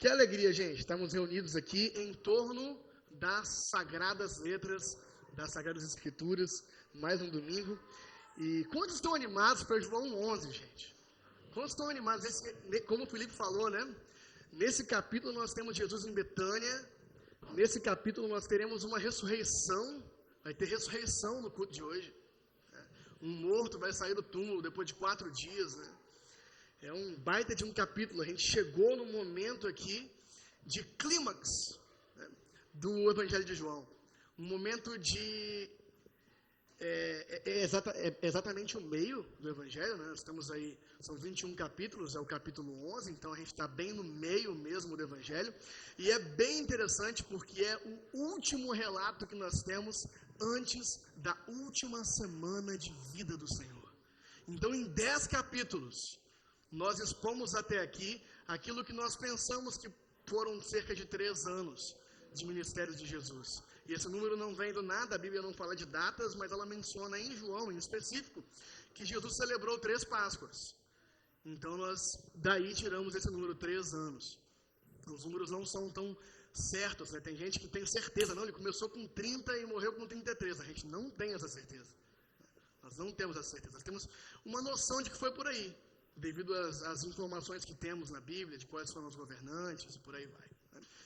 Que alegria, gente, estamos reunidos aqui em torno das Sagradas Letras, das Sagradas Escrituras, mais um domingo. E quantos estão animados para João 11, gente? Quantos estão animados? Como o Felipe falou, né? Nesse capítulo nós temos Jesus em Betânia. Nesse capítulo nós teremos uma ressurreição. Vai ter ressurreição no culto de hoje. Um morto vai sair do túmulo depois de 4 dias, né? É um baita de um capítulo. A gente chegou no momento aqui de clímax, né, do Evangelho de João. Um momento de... exatamente o meio do Evangelho, né? Nós estamos aí, são 21 capítulos, é o capítulo 11, então a gente está bem no meio mesmo do Evangelho. E é bem interessante porque é o último relato que nós temos antes da última semana de vida do Senhor. Então, em 10 capítulos... nós expomos até aqui aquilo que nós pensamos que foram cerca de 3 anos de ministério de Jesus. E esse número não vem do nada, a Bíblia não fala de datas, mas ela menciona em João, em específico, que Jesus celebrou 3 Páscoas. Então nós daí tiramos esse número, 3 anos. Os números não são tão certos, né? Tem gente que tem certeza, não, ele começou com 30 e morreu com 33. A gente não tem essa certeza. Nós não temos essa certeza. Nós temos uma noção de que foi por aí, devido às informações que temos na Bíblia, de quais foram os governantes e por aí vai.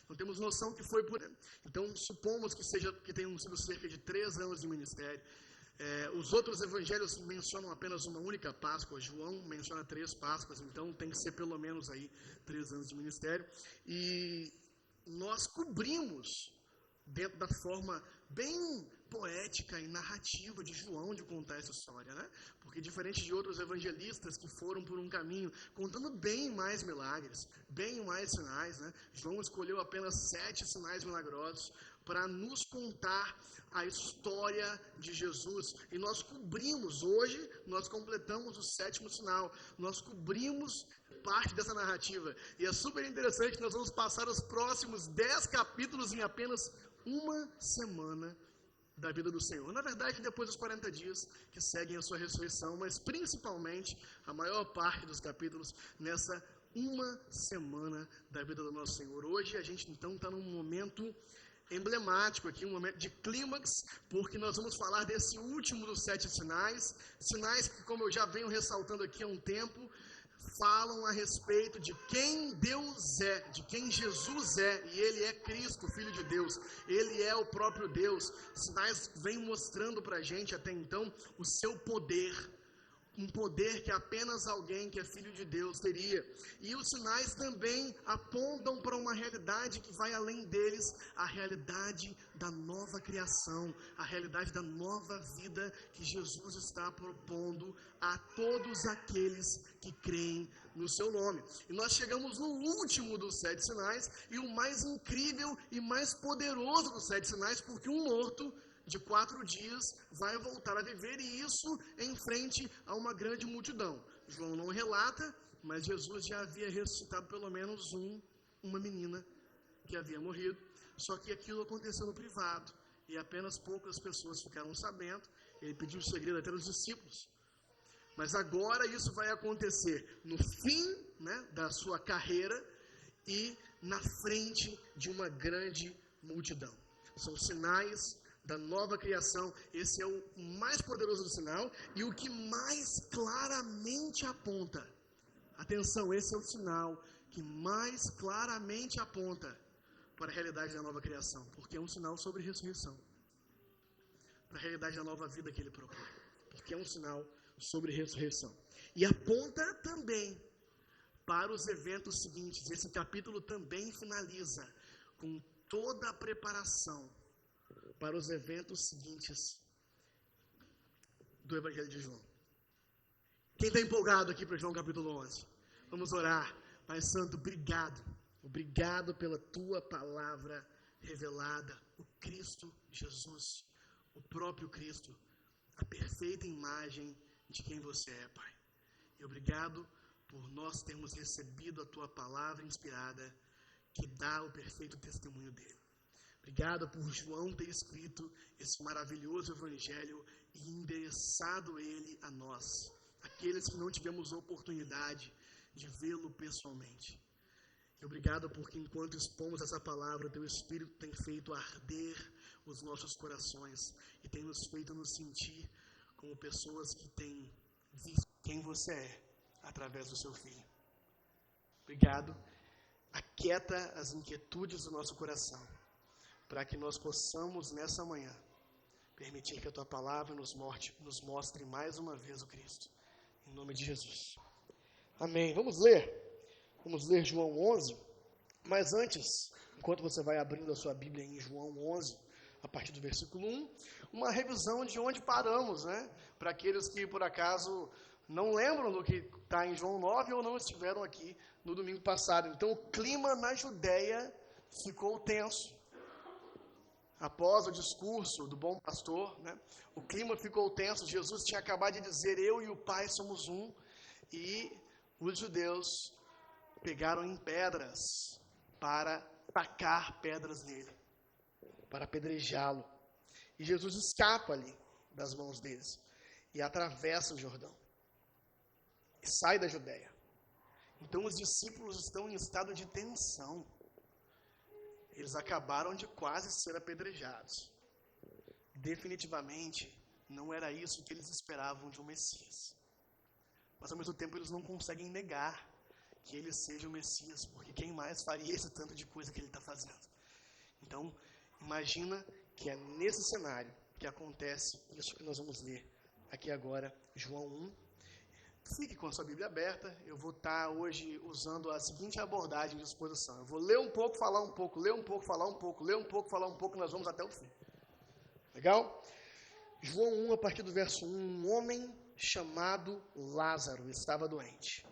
Não temos noção que foi por aí. Então, supomos que tenham sido cerca de 3 anos de ministério. Os outros evangelhos mencionam apenas uma única Páscoa. João menciona 3 Páscoas, então tem que ser pelo menos aí 3 anos de ministério. E nós cobrimos, dentro da forma bem poética e narrativa de João de contar essa história, né? Porque diferente de outros evangelistas que foram por um caminho contando bem mais milagres, bem mais sinais, né? João escolheu apenas 7 sinais milagrosos para nos contar a história de Jesus. E nós cobrimos, hoje nós completamos o 7º sinal, nós cobrimos parte dessa narrativa. E é super interessante que nós vamos passar os próximos 10 capítulos em apenas uma semana da vida do Senhor. Na verdade, depois dos 40 dias que seguem a sua ressurreição, mas principalmente a maior parte dos capítulos nessa uma semana da vida do nosso Senhor. Hoje a gente então está num momento emblemático aqui, um momento de clímax, porque nós vamos falar desse último dos 7 sinais, sinais que, como eu já venho ressaltando aqui há um tempo, falam a respeito de quem Deus é, de quem Jesus é, e Ele é Cristo, Filho de Deus, Ele é o próprio Deus. Os sinais vêm mostrando para a gente até então o seu poder, um poder que apenas alguém que é Filho de Deus teria. E os sinais também apontam para uma realidade que vai além deles, a realidade da nova criação, a realidade da nova vida que Jesus está propondo a todos aqueles que creem no seu nome. E nós chegamos no último dos 7 sinais, e o mais incrível e mais poderoso dos 7 sinais, porque um morto de 4 dias vai voltar a viver, e isso em frente a uma grande multidão. João não relata, mas Jesus já havia ressuscitado pelo menos uma menina que havia morrido, só que aquilo aconteceu no privado, e apenas poucas pessoas ficaram sabendo. Ele pediu o segredo até dos discípulos. Mas agora isso vai acontecer no fim, né, da sua carreira e na frente de uma grande multidão. São sinais da nova criação. Esse é o mais poderoso do sinal e o que mais claramente aponta. Atenção, esse é o sinal que mais claramente aponta para a realidade da nova criação, porque é um sinal sobre ressurreição, para a realidade da nova vida que ele propõe, porque é um sinal sobre ressurreição. E aponta também para os eventos seguintes. Esse capítulo também finaliza com toda a preparação para os eventos seguintes do Evangelho de João. Quem está empolgado aqui para João capítulo 11? Vamos orar. Pai Santo, obrigado. Obrigado pela Tua palavra revelada. O Cristo Jesus, o próprio Cristo, a perfeita imagem de quem Você é, Pai. E obrigado por nós termos recebido a Tua palavra inspirada, que dá o perfeito testemunho dele. Obrigado por João ter escrito esse maravilhoso evangelho e endereçado ele a nós, aqueles que não tivemos oportunidade de vê-lo pessoalmente. Obrigado porque enquanto expomos essa palavra, Teu Espírito tem feito arder os nossos corações e tem nos feito nos sentir como pessoas que têm visto quem Você é através do Seu Filho. Obrigado. Aquieta as inquietudes do nosso coração, para que nós possamos, nessa manhã, permitir que a Tua palavra nos mostre mais uma vez o Cristo. Em nome de Jesus. Amém. Vamos ler João 11, mas antes, enquanto você vai abrindo a sua Bíblia em João 11, a partir do versículo 1, uma revisão de onde paramos, né? Para aqueles que, por acaso, não lembram do que está em João 9 ou não estiveram aqui no domingo passado. Então, o clima na Judéia ficou tenso. Após o discurso do bom pastor, né, o clima ficou tenso. Jesus tinha acabado de dizer: eu e o Pai somos um. E os judeus pegaram em pedras para tacar pedras nele, para apedrejá-lo. E Jesus escapa ali das mãos deles e atravessa o Jordão e sai da Judéia. Então os discípulos estão em estado de tensão. Eles acabaram de quase ser apedrejados. Definitivamente não era isso que eles esperavam de um Messias. Mas ao mesmo tempo eles não conseguem negar que ele seja o Messias, porque quem mais faria esse tanto de coisa que ele está fazendo? Então, imagina que é nesse cenário que acontece isso que nós vamos ler aqui agora, João 1. Fique com a sua Bíblia aberta. Eu vou estar hoje usando a seguinte abordagem de exposição. Eu vou ler um pouco, falar um pouco, ler um pouco, falar um pouco, ler um pouco, falar um pouco, e nós vamos até o fim. Legal? João 1, a partir do verso 1. Um homem chamado Lázaro estava doente.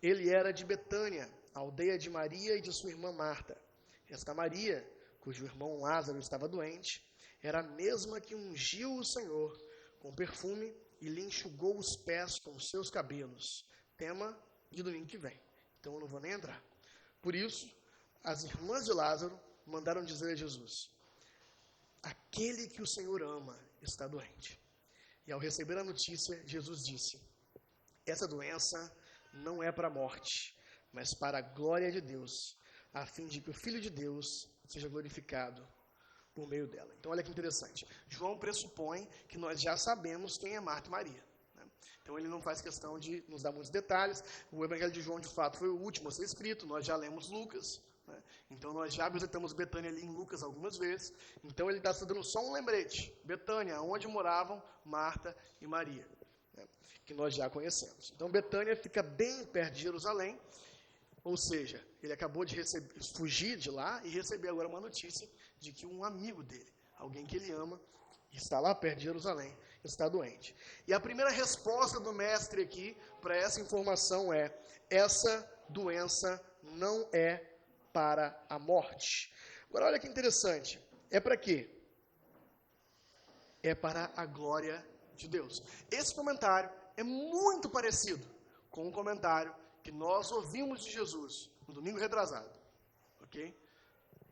Ele era de Betânia, a aldeia de Maria e de sua irmã Marta. Esta Maria, cujo irmão Lázaro estava doente, era a mesma que ungiu o Senhor com perfume e lhe enxugou os pés com os seus cabelos. Tema de domingo que vem. Então eu não vou nem entrar. Por isso, as irmãs de Lázaro mandaram dizer a Jesus: aquele que o Senhor ama está doente. E ao receber a notícia, Jesus disse: essa doença não é para a morte, mas para a glória de Deus, a fim de que o Filho de Deus seja glorificado por meio dela. Então olha que interessante. João pressupõe que nós já sabemos quem é Marta e Maria, né? Então ele não faz questão de nos dar muitos detalhes. O Evangelho de João, de fato, foi o último a ser escrito. Nós já lemos Lucas, né? Então nós já visitamos Betânia ali em Lucas algumas vezes. Então ele está dando só um lembrete. Betânia, onde moravam Marta e Maria, né? Que nós já conhecemos. Então Betânia fica bem perto de Jerusalém. Ou seja, ele acabou de fugir de lá e receber agora uma notícia de que um amigo dele, alguém que ele ama, está lá perto de Jerusalém, está doente. E a primeira resposta do mestre aqui para essa informação é: essa doença não é para a morte. Agora olha que interessante, é para quê? É para a glória de Deus. Esse comentário é muito parecido com o comentário que nós ouvimos de Jesus no domingo retrasado, ok?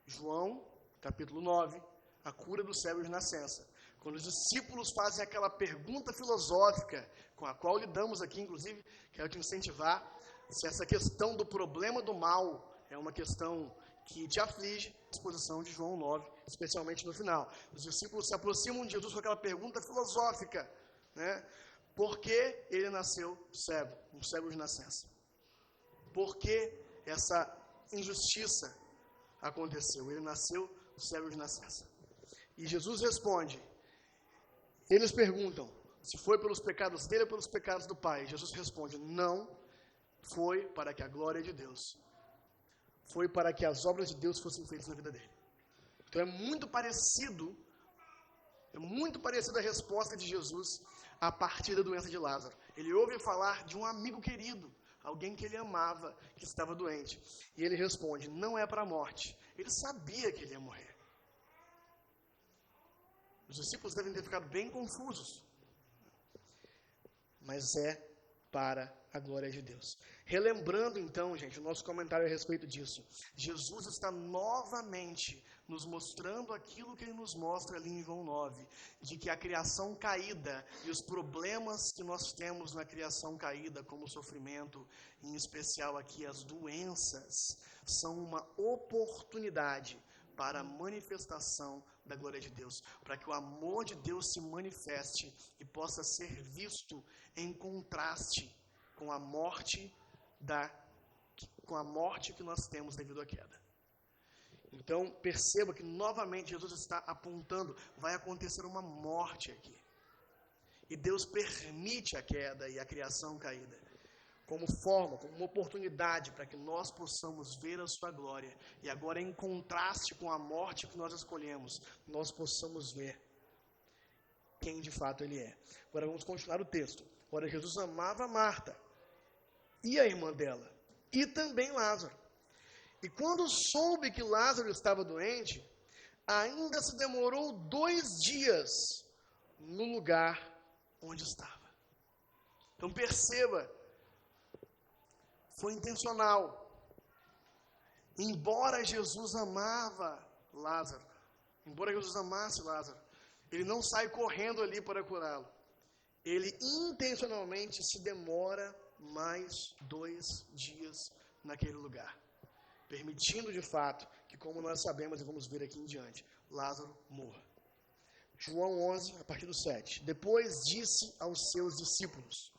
João, capítulo 9, a cura do cego de nascença. Quando os discípulos fazem aquela pergunta filosófica, com a qual lidamos aqui, inclusive, quero te incentivar, se essa questão do problema do mal é uma questão que te aflige, a exposição de João 9, especialmente no final. Os discípulos se aproximam de Jesus com aquela pergunta filosófica, né? Por que ele nasceu cego, um cego de nascença? Por que essa injustiça aconteceu? Ele nasceu cego de nascença. E Jesus responde. Eles perguntam se foi pelos pecados dele ou pelos pecados do Pai. Jesus responde: não foi para que a glória de Deus, foi para que as obras de Deus fossem feitas na vida dele. Então é muito parecido a resposta de Jesus a partir da doença de Lázaro. Ele ouve falar de um amigo querido, alguém que ele amava, que estava doente. E ele responde: não é para a morte. Ele sabia que ele ia morrer. Os discípulos devem ter ficado bem confusos. Mas é para a glória de Deus. Relembrando então, gente, o nosso comentário a respeito disso. Jesus está novamente nos mostrando aquilo que ele nos mostra ali em João 9, de que a criação caída e os problemas que nós temos na criação caída, como o sofrimento, em especial aqui as doenças, são uma oportunidade para a manifestação da glória de Deus, para que o amor de Deus se manifeste e possa ser visto em contraste com a morte que nós temos devido à queda. Então, perceba que novamente Jesus está apontando, vai acontecer uma morte aqui. E Deus permite a queda e a criação caída, como forma, como uma oportunidade para que nós possamos ver a sua glória. E agora, em contraste com a morte que nós escolhemos, nós possamos ver quem de fato ele é. Agora vamos continuar o texto. Agora Jesus amava Marta e a irmã dela, e também Lázaro. E quando soube que Lázaro estava doente, ainda se demorou 2 dias no lugar onde estava. Então perceba, foi intencional. Embora Jesus amava Lázaro, embora Jesus amasse Lázaro, ele não sai correndo ali para curá-lo. Ele intencionalmente se demora mais 2 dias naquele lugar, permitindo de fato que, como nós sabemos e vamos ver aqui em diante, Lázaro morra. João 11, a partir do 7. Depois disse aos seus discípulos: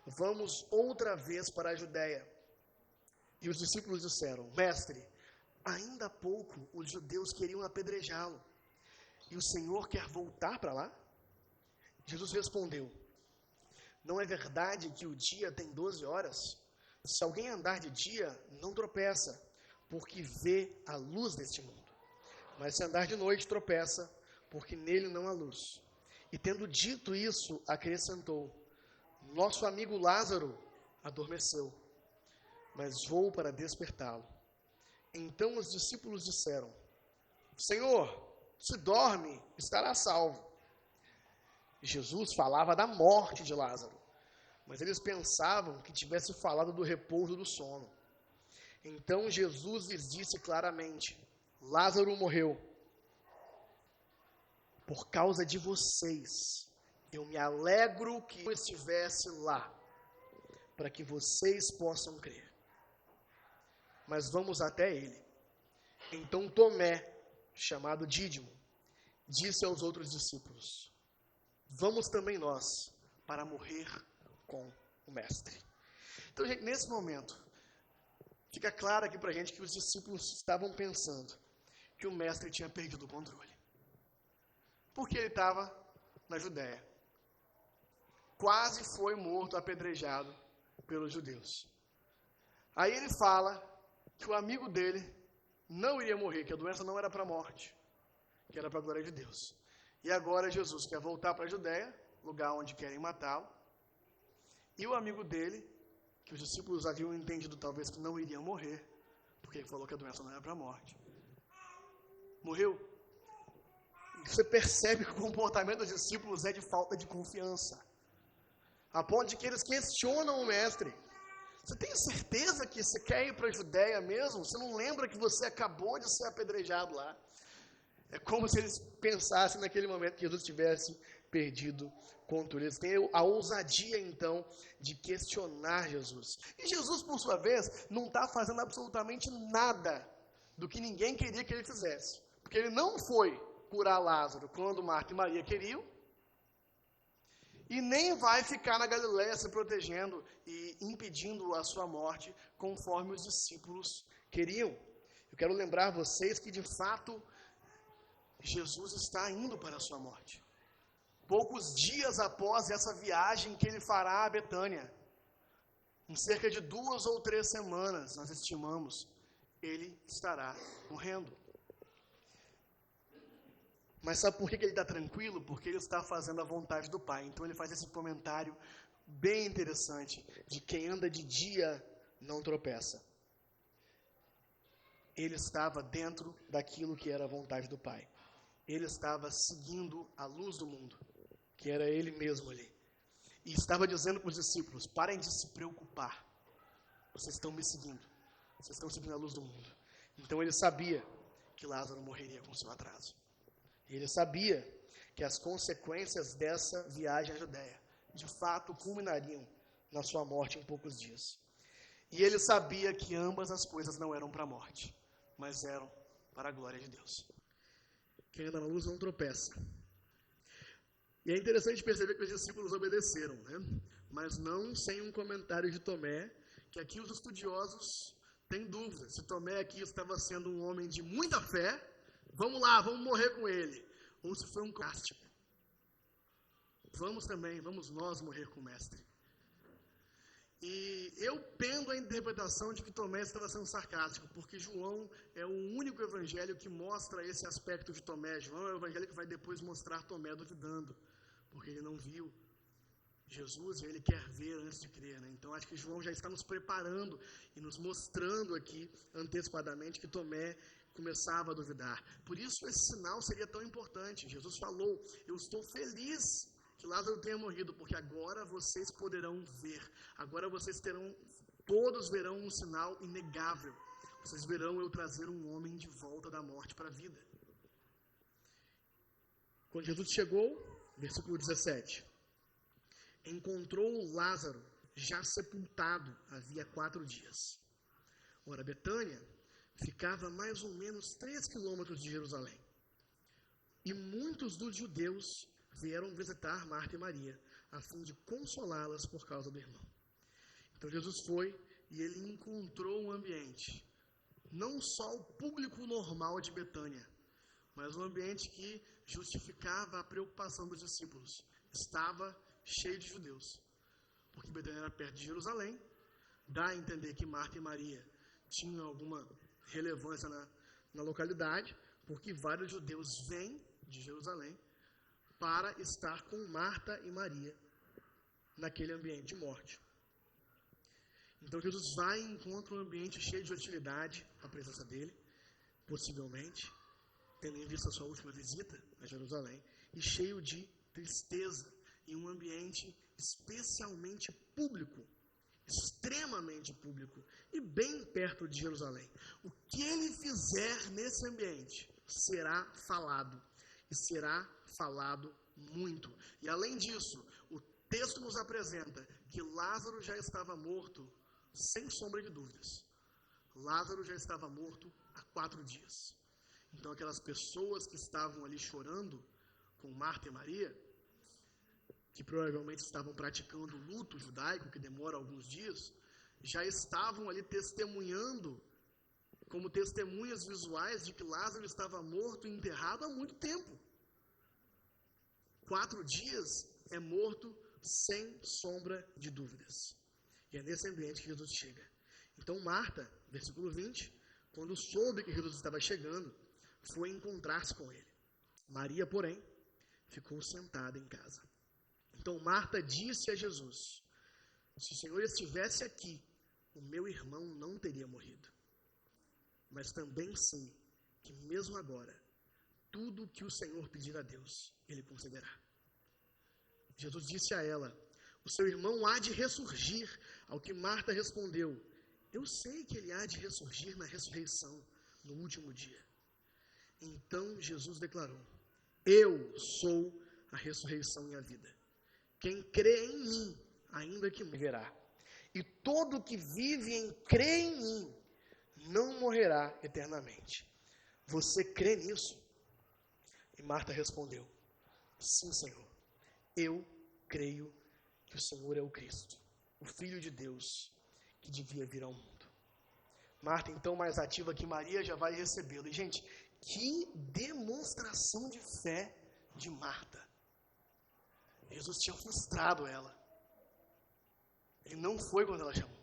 vamos outra vez para a Judéia. E os discípulos disseram: Mestre, ainda há pouco os judeus queriam apedrejá-lo, e o Senhor quer voltar para lá? Jesus respondeu: não é verdade que o dia tem 12 horas? Se alguém andar de dia, não tropeça, porque vê a luz deste mundo. Mas se andar de noite, tropeça, porque nele não há luz. E tendo dito isso, acrescentou: nosso amigo Lázaro adormeceu, mas vou para despertá-lo. Então os discípulos disseram: Senhor, se dorme, estará salvo. Jesus falava da morte de Lázaro, mas eles pensavam que tivesse falado do repouso do sono. Então Jesus lhes disse claramente: Lázaro morreu. Por causa de vocês, eu me alegro que eu estivesse lá, para que vocês possam crer. Mas vamos até ele. Então Tomé, chamado Dídimo, disse aos outros discípulos: vamos também nós para morrer com o mestre. Então, gente, nesse momento, fica claro aqui para a gente que os discípulos estavam pensando que o mestre tinha perdido o controle. Porque ele estava na Judéia. Quase foi morto, apedrejado pelos judeus. Aí ele fala que o amigo dele não iria morrer, que a doença não era para a morte, que era para a glória de Deus. E agora Jesus quer voltar para a Judéia, lugar onde querem matá-lo. E o amigo dele, que os discípulos haviam entendido talvez que não iria morrer, porque ele falou que a doença não era para a morte, morreu. E você percebe que o comportamento dos discípulos é de falta de confiança, a ponto de que eles questionam o mestre. Você tem certeza que você quer ir para a Judéia mesmo? Você não lembra que você acabou de ser apedrejado lá? É como se eles pensassem naquele momento que Jesus tivesse perdido controle. Eles têm a ousadia, então, de questionar Jesus. E Jesus, por sua vez, não está fazendo absolutamente nada do que ninguém queria que ele fizesse. Porque ele não foi curar Lázaro quando Marta e Maria queriam, e nem vai ficar na Galileia se protegendo e impedindo a sua morte, conforme os discípulos queriam. Eu quero lembrar vocês que, de fato, Jesus está indo para a sua morte. Poucos dias após essa viagem que ele fará a Betânia, em cerca de 2 ou 3 semanas, nós estimamos, ele estará morrendo. Mas sabe por que ele está tranquilo? Porque ele está fazendo a vontade do Pai. Então ele faz esse comentário bem interessante, de quem anda de dia não tropeça. Ele estava dentro daquilo que era a vontade do Pai. Ele estava seguindo a luz do mundo, que era ele mesmo ali. E estava dizendo para os discípulos: parem de se preocupar. Vocês estão me seguindo. Vocês estão seguindo a luz do mundo. Então ele sabia que Lázaro morreria com seu atraso. Ele sabia que as consequências dessa viagem à Judéia, de fato, culminariam na sua morte em poucos dias. E ele sabia que ambas as coisas não eram para a morte, mas eram para a glória de Deus. Quem anda na luz não tropeça. E é interessante perceber que os discípulos obedeceram, né? Mas não sem um comentário de Tomé, que aqui os estudiosos têm dúvida se Tomé aqui estava sendo um homem de muita fé, vamos lá, vamos morrer com ele, ou se foi um cástico. Vamos nós morrer com o mestre. E eu pendo a interpretação de que Tomé estava sendo sarcástico, porque João é o único evangelho que mostra esse aspecto de Tomé. João é o evangelho que vai depois mostrar Tomé duvidando, porque ele não viu Jesus e ele quer ver antes de crer, né? Então acho que João já está nos preparando e nos mostrando aqui antecipadamente que Tomé começava a duvidar. Por isso esse sinal seria tão importante. Jesus falou: eu estou feliz que Lázaro tenha morrido, porque agora vocês poderão ver. Agora todos verão um sinal inegável. Vocês verão eu trazer um homem de volta da morte para a vida. Quando Jesus chegou, versículo 17, encontrou Lázaro já sepultado havia 4 dias. Ora, Betânia ficava mais ou menos 3 quilômetros de Jerusalém. E muitos dos judeus vieram visitar Marta e Maria, a fim de consolá-las por causa do irmão. Então Jesus foi e ele encontrou um ambiente, não só o público normal de Betânia, mas um ambiente que justificava a preocupação dos discípulos. Estava cheio de judeus, porque Betânia era perto de Jerusalém, dá a entender que Marta e Maria tinham alguma relevância na localidade, porque vários judeus vêm de Jerusalém para estar com Marta e Maria naquele ambiente de morte. Então Jesus vai e encontra um ambiente cheio de hostilidade à presença dele, possivelmente, tendo em vista a sua última visita a Jerusalém, e cheio de tristeza, em um ambiente especialmente público, extremamente público, e bem perto de Jerusalém. O que ele fizer nesse ambiente será falado, e será falado muito. E além disso, o texto nos apresenta que Lázaro já estava morto, sem sombra de dúvidas. Lázaro já estava morto há 4 dias. Então aquelas pessoas que estavam ali chorando com Marta e Maria, que provavelmente estavam praticando o luto judaico, que demora alguns dias, já estavam ali testemunhando, como testemunhas visuais de que Lázaro estava morto e enterrado há muito tempo. 4 dias é morto sem sombra de dúvidas. E é nesse ambiente que Jesus chega. Então Marta, versículo 20, quando soube que Jesus estava chegando, foi encontrar-se com ele. Maria, porém, ficou sentada em casa. Então Marta disse a Jesus: se o Senhor estivesse aqui, o meu irmão não teria morrido. Mas também sei que mesmo agora, tudo o que o Senhor pedir a Deus, Ele concederá. Jesus disse a ela: o seu irmão há de ressurgir. Ao que Marta respondeu: eu sei que ele há de ressurgir na ressurreição, no último dia. Então Jesus declarou: eu sou a ressurreição e a vida. Quem crê em mim, ainda que viverá. E todo que vive em crê em mim, não morrerá eternamente. Você crê nisso? E Marta respondeu: sim, Senhor. Eu creio que o Senhor é o Cristo, o Filho de Deus, que devia vir ao mundo. Marta, então, mais ativa que Maria, já vai recebê-lo. E, gente, que demonstração de fé de Marta. Jesus tinha frustrado ela. Ele não foi quando ela chamou.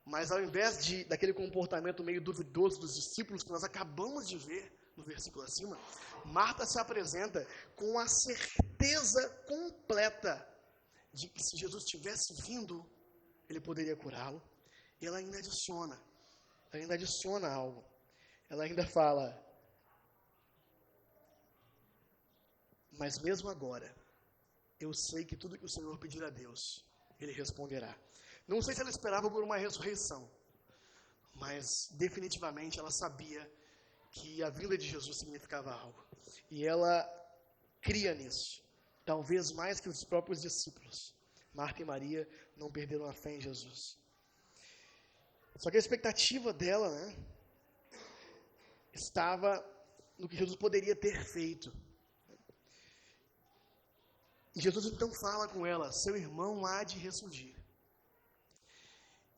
Mas ao invés daquele comportamento meio duvidoso dos discípulos que nós acabamos de ver no versículo acima, Marta se apresenta com a certeza completa de que se Jesus tivesse vindo, ele poderia curá-lo. E ela ainda adiciona algo. Ela ainda fala: mas mesmo agora, eu sei que tudo que o Senhor pedir a Deus, Ele responderá. Não sei se ela esperava por uma ressurreição, mas definitivamente ela sabia que a vinda de Jesus significava algo. E ela cria nisso, talvez mais que os próprios discípulos. Marta e Maria não perderam a fé em Jesus. Só que a expectativa dela, estava no que Jesus poderia ter feito. E Jesus então fala com ela, seu irmão há de ressurgir.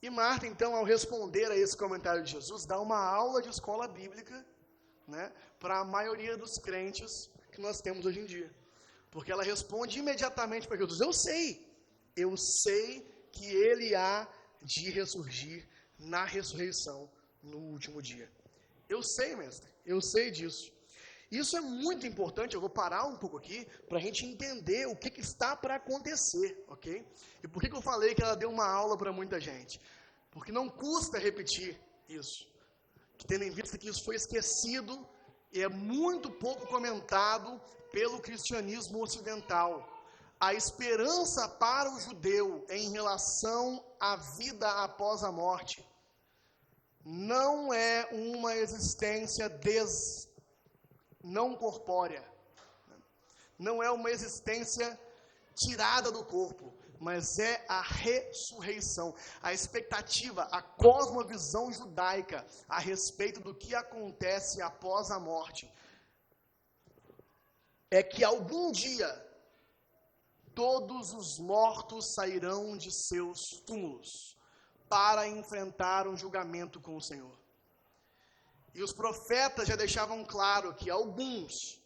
E Marta, então, ao responder a esse comentário de Jesus, dá uma aula de escola bíblica, para a maioria dos crentes que nós temos hoje em dia. Porque ela responde imediatamente para Jesus, eu sei que ele há de ressurgir na ressurreição no último dia. Eu sei, mestre, eu sei disso. Isso é muito importante, eu vou parar um pouco aqui para a gente entender o que está para acontecer, ok? E por que eu falei que ela deu uma aula para muita gente? Porque não custa repetir isso, tendo em vista que isso foi esquecido e é muito pouco comentado pelo cristianismo ocidental. A esperança para o judeu em relação à vida após a morte não é uma existência não corpórea, não é uma existência tirada do corpo, mas é a ressurreição, a expectativa, a cosmovisão judaica a respeito do que acontece após a morte, é que algum dia todos os mortos sairão de seus túmulos para enfrentar um julgamento com o Senhor. E os profetas já deixavam claro que alguns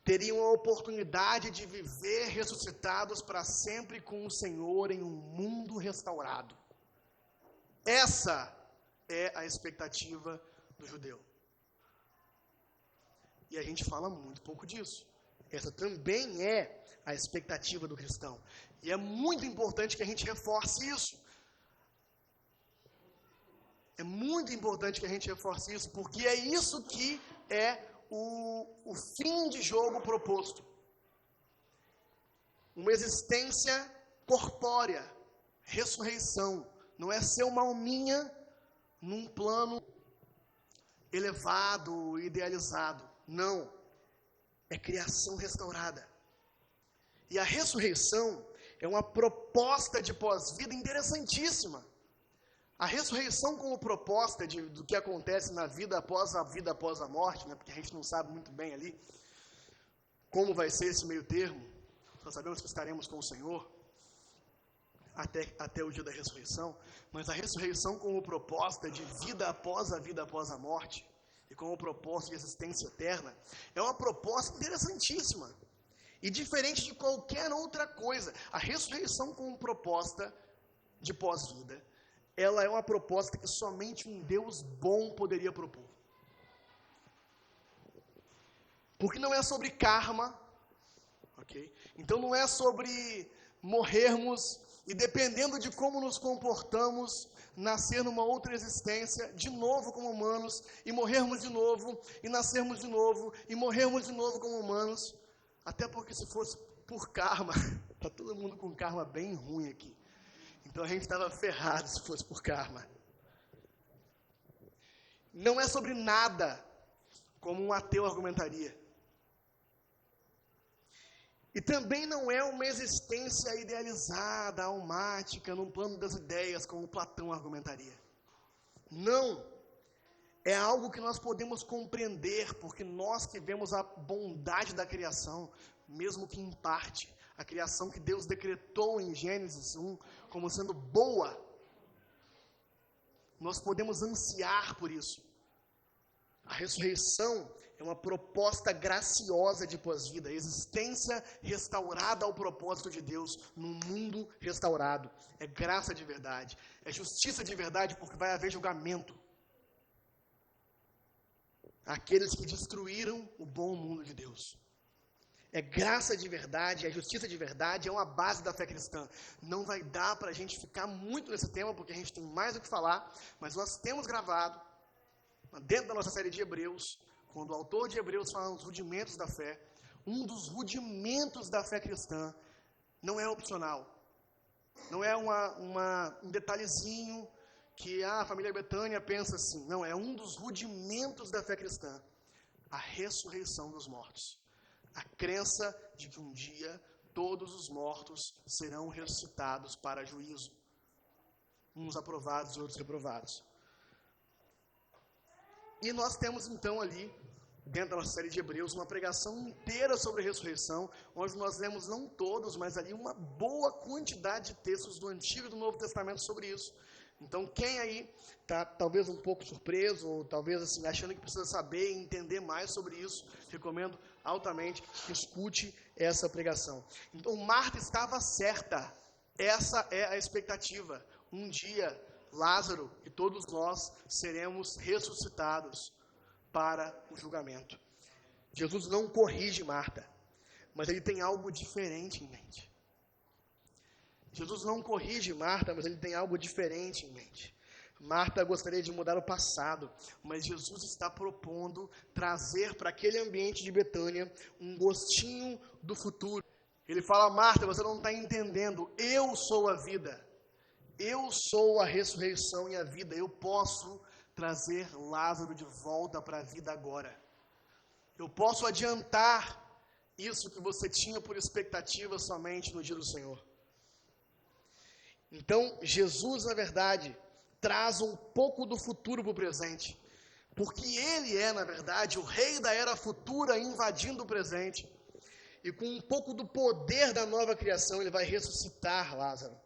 teriam a oportunidade de viver ressuscitados para sempre com o Senhor em um mundo restaurado. Essa é a expectativa do judeu. E a gente fala muito pouco disso. Essa também é a expectativa do cristão. E é muito importante que a gente reforce isso. É muito importante que a gente reforce isso, porque é isso que é o fim de jogo proposto. Uma existência corpórea, ressurreição. Não é ser uma alminha num plano elevado, idealizado. Não. É criação restaurada. E a ressurreição é uma proposta de pós-vida interessantíssima. A ressurreição como proposta do que acontece na vida após a morte, porque a gente não sabe muito bem ali como vai ser esse meio termo, só sabemos que estaremos com o Senhor até o dia da ressurreição, mas a ressurreição como proposta de vida após a morte, e como proposta de existência eterna, é uma proposta interessantíssima, e diferente de qualquer outra coisa. A ressurreição como proposta de pós-vida, ela é uma proposta que somente um Deus bom poderia propor. Porque não é sobre karma, ok? Então não é sobre morrermos e, dependendo de como nos comportamos, nascer numa outra existência, de novo como humanos, e morrermos de novo, e nascermos de novo, e morrermos de novo como humanos. Até porque se fosse por karma, está todo mundo com karma bem ruim aqui. Então a gente estava ferrado se fosse por karma. Não é sobre nada, como um ateu argumentaria. E também não é uma existência idealizada, almática, num plano das ideias, como Platão argumentaria. Não. É algo que nós podemos compreender, porque nós que vemos a bondade da criação, mesmo que em parte, a criação que Deus decretou em Gênesis 1 como sendo boa, nós podemos ansiar por isso. A ressurreição é uma proposta graciosa de pós-vida, a existência restaurada ao propósito de Deus num mundo restaurado. É graça de verdade, é justiça de verdade, porque vai haver julgamento. Aqueles que destruíram o bom mundo de Deus. É graça de verdade, é justiça de verdade, é uma base da fé cristã. Não vai dar para a gente ficar muito nesse tema, porque a gente tem mais o que falar, mas nós temos gravado, dentro da nossa série de Hebreus, quando o autor de Hebreus fala dos rudimentos da fé, Um dos rudimentos da fé cristã não é opcional. Não é um detalhezinho que a família Betânia pensa assim. Não, é um dos rudimentos da fé cristã. A ressurreição dos mortos. A crença de que um dia todos os mortos serão ressuscitados para juízo. Uns aprovados e outros reprovados. E nós temos então ali, dentro da nossa série de Hebreus, uma pregação inteira sobre a ressurreição, onde nós lemos não todos, mas ali uma boa quantidade de textos do Antigo e do Novo Testamento sobre isso. Então, quem aí está talvez um pouco surpreso, ou talvez assim, achando que precisa saber e entender mais sobre isso, recomendo altamente que escute essa pregação. Então, Marta estava certa. Essa é a expectativa. Um dia, Lázaro e todos nós seremos ressuscitados para o julgamento. Jesus não corrige Marta, mas ele tem algo diferente em mente. Jesus não corrige Marta, mas ele tem algo diferente em mente. Marta gostaria de mudar o passado, mas Jesus está propondo trazer para aquele ambiente de Betânia um gostinho do futuro. Ele fala: Marta, você não está entendendo, eu sou a vida, eu sou a ressurreição e a vida, eu posso trazer Lázaro de volta para a vida agora. Eu posso adiantar isso que você tinha por expectativa somente no dia do Senhor. Então, Jesus, na verdade, traz um pouco do futuro para o presente, porque ele é, na verdade, o rei da era futura invadindo o presente, e com um pouco do poder da nova criação, ele vai ressuscitar Lázaro.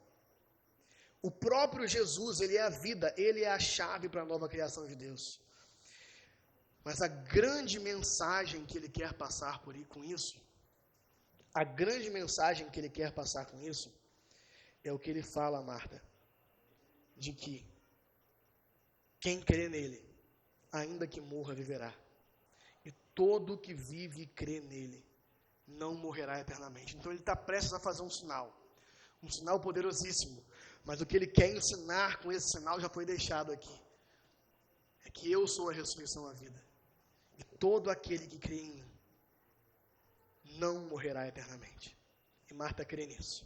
O próprio Jesus, ele é a vida, ele é a chave para a nova criação de Deus. Mas a grande mensagem que ele quer passar com isso, a grande mensagem que ele quer passar com isso, é o que ele fala a Marta, de que quem crê nele, ainda que morra, viverá. E todo que vive e crê nele, não morrerá eternamente. Então ele está prestes a fazer um sinal poderosíssimo. Mas o que ele quer ensinar com esse sinal já foi deixado aqui. É que eu sou a ressurreição e a vida. E todo aquele que crê em mim, não morrerá eternamente. E Marta crê nisso.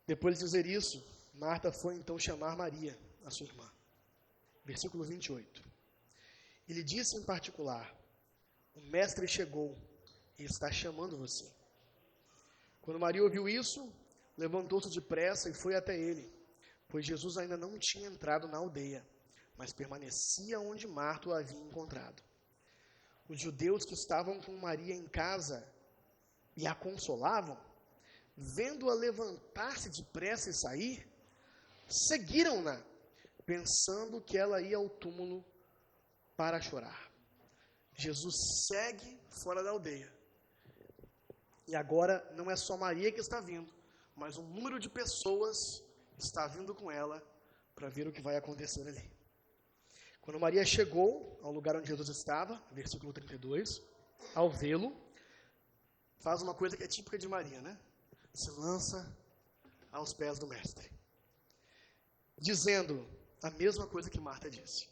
Depois de dizer isso, Marta foi então chamar Maria, a sua irmã. Versículo 28. E lhe disse em particular: o mestre chegou e está chamando você. Quando Maria ouviu isso, levantou-se depressa e foi até ele, pois Jesus ainda não tinha entrado na aldeia, mas permanecia onde Marta o havia encontrado. Os judeus que estavam com Maria em casa e a consolavam, vendo-a levantar-se depressa e sair, seguiram-na, pensando que ela ia ao túmulo para chorar. Jesus segue fora da aldeia. E agora não é só Maria que está vindo, mas um número de pessoas está vindo com ela para ver o que vai acontecer ali. Quando Maria chegou ao lugar onde Jesus estava, versículo 32, ao vê-lo, faz uma coisa que é típica de Maria, né? Se lança aos pés do mestre, dizendo a mesma coisa que Marta disse,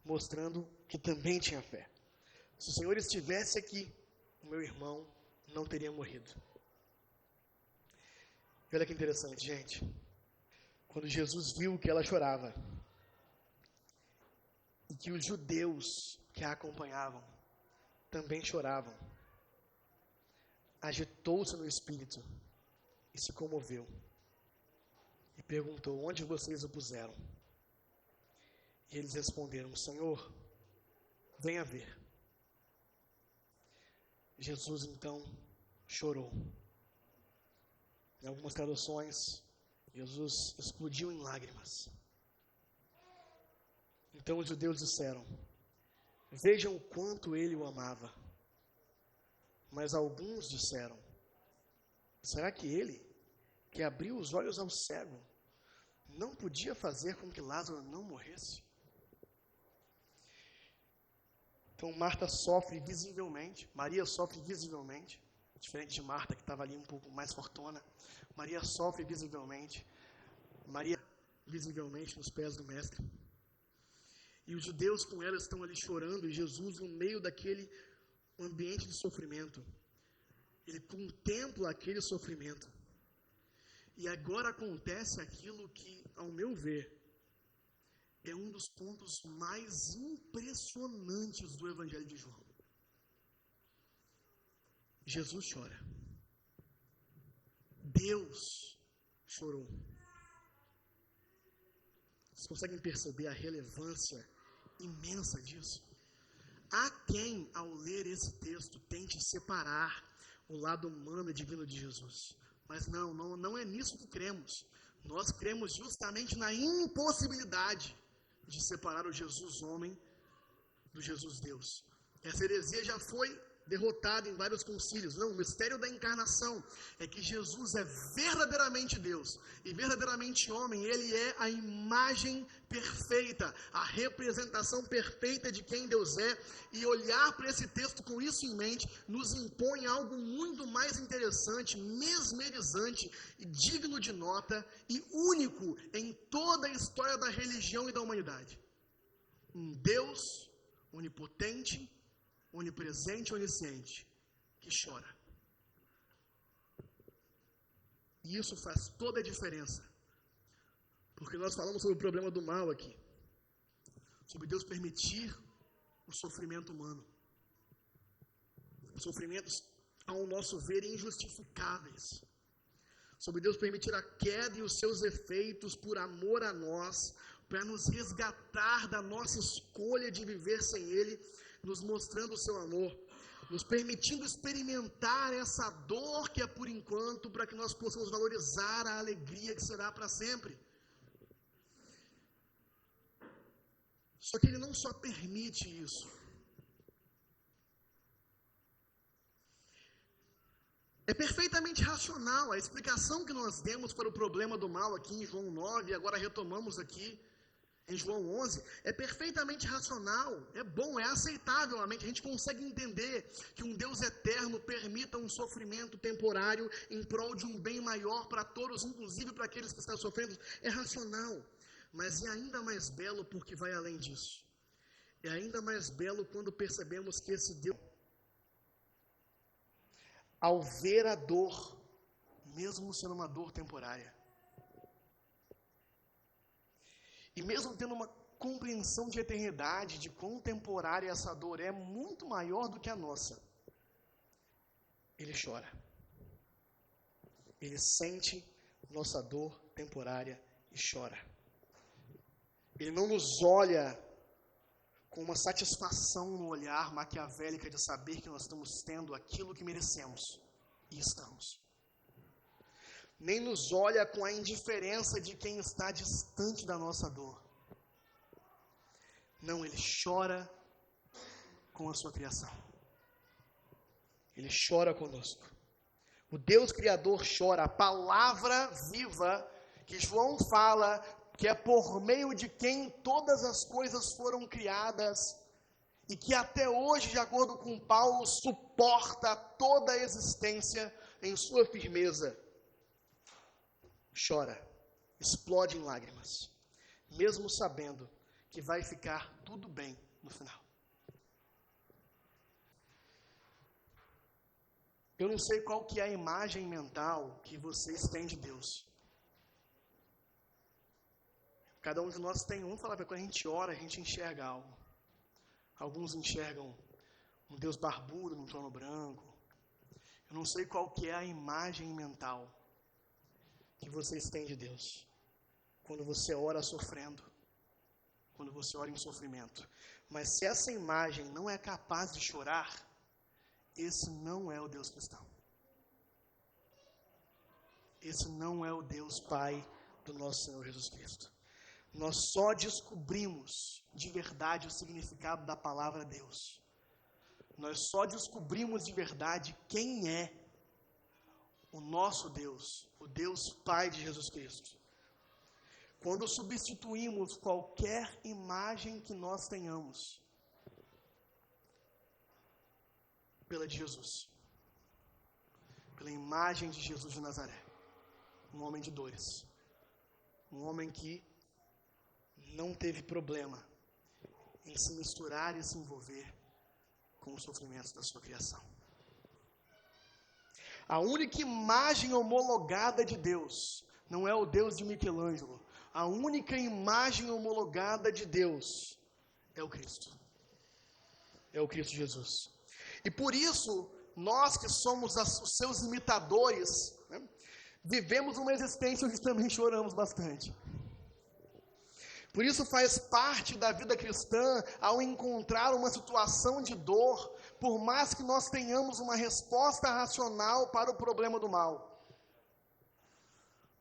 mostrando que também tinha fé. Se o Senhor estivesse aqui, o meu irmão não teria morrido. E olha que interessante, gente. Quando Jesus viu que ela chorava, e que os judeus que a acompanhavam também choravam, agitou-se no espírito e se comoveu. E perguntou: onde vocês o puseram? E eles responderam: Senhor, venha ver. Jesus então chorou. Em algumas traduções, Jesus explodiu em lágrimas. Então os judeus disseram: vejam o quanto ele o amava. Mas alguns disseram: será que ele, que abriu os olhos ao cego, não podia fazer com que Lázaro não morresse? Então Marta sofre visivelmente, Maria sofre visivelmente, diferente de Marta, que estava ali um pouco mais fortona. Maria sofre visivelmente, Maria visivelmente nos pés do mestre. E os judeus com ela estão ali chorando, e Jesus, no meio daquele ambiente de sofrimento, ele contempla aquele sofrimento. E agora acontece aquilo que, ao meu ver, é um dos pontos mais impressionantes do Evangelho de João. Jesus chora. Deus chorou. Vocês conseguem perceber a relevância imensa disso? Há quem, ao ler esse texto, tente separar o lado humano e divino de Jesus. Mas não é nisso que cremos. Nós cremos justamente na impossibilidade de separar o Jesus homem do Jesus Deus. Essa heresia já foi derrotada em vários concílios. Não, o mistério da encarnação é que Jesus é verdadeiramente Deus e verdadeiramente homem. Ele é a imagem perfeita, a representação perfeita de quem Deus é. E olhar para esse texto com isso em mente nos impõe algo muito mais interessante, mesmerizante e digno de nota e único em toda a história da religião e da humanidade. Um Deus onipotente, onipresente e onisciente, que chora. E isso faz toda a diferença. Porque nós falamos sobre o problema do mal aqui. Sobre Deus permitir o sofrimento humano. Sofrimentos, ao nosso ver, injustificáveis. Sobre Deus permitir a queda e os seus efeitos por amor a nós, para nos resgatar da nossa escolha de viver sem Ele, nos mostrando o seu amor, nos permitindo experimentar essa dor que é por enquanto, para que nós possamos valorizar a alegria que será para sempre. Só que Ele não só permite isso. É perfeitamente racional a explicação que nós demos para o problema do mal aqui em João 9, e agora retomamos aqui em João 11, é perfeitamente racional, é bom, é aceitável, a gente consegue entender que um Deus eterno permita um sofrimento temporário em prol de um bem maior para todos, inclusive para aqueles que estão sofrendo, é racional, mas é ainda mais belo porque vai além disso. É ainda mais belo quando percebemos que esse Deus, ao ver a dor, mesmo sendo uma dor temporária, e mesmo tendo uma compreensão de eternidade, de quão temporária essa dor é, muito maior do que a nossa, Ele chora. Ele sente nossa dor temporária e chora. Ele não nos olha com uma satisfação no olhar maquiavélica de saber que nós estamos tendo aquilo que merecemos, e estamos. Nem nos olha com a indiferença de quem está distante da nossa dor. Não, Ele chora com a sua criação. Ele chora conosco. O Deus Criador chora. A palavra viva que João fala, que é por meio de quem todas as coisas foram criadas, e que até hoje, de acordo com Paulo, suporta toda a existência em sua firmeza, chora, explode em lágrimas, mesmo sabendo que vai ficar tudo bem no final. Eu não sei qual que é a imagem mental que vocês têm de Deus. Cada um de nós tem um, fala, quando a gente ora, a gente enxerga algo. Alguns enxergam um Deus barbudo num trono branco. Eu não sei qual que é a imagem mental que vocês têm de Deus, quando você ora sofrendo, quando você ora em sofrimento. Mas se essa imagem não é capaz de chorar, esse não é o Deus cristão. Esse não é o Deus Pai do nosso Senhor Jesus Cristo. Nós só descobrimos de verdade o significado da palavra Deus. Nós só descobrimos de verdade quem é o nosso Deus, o Deus Pai de Jesus Cristo, quando substituímos qualquer imagem que nós tenhamos pela de Jesus, pela imagem de Jesus de Nazaré, um homem de dores, um homem que não teve problema em se misturar e se envolver com os sofrimentos da sua criação. A única imagem homologada de Deus não é o Deus de Michelangelo. A única imagem homologada de Deus é o Cristo. É o Cristo Jesus. E por isso, nós que somos os seus imitadores, né, vivemos uma existência onde também choramos bastante. Por isso faz parte da vida cristã, ao encontrar uma situação de dor, por mais que nós tenhamos uma resposta racional para o problema do mal.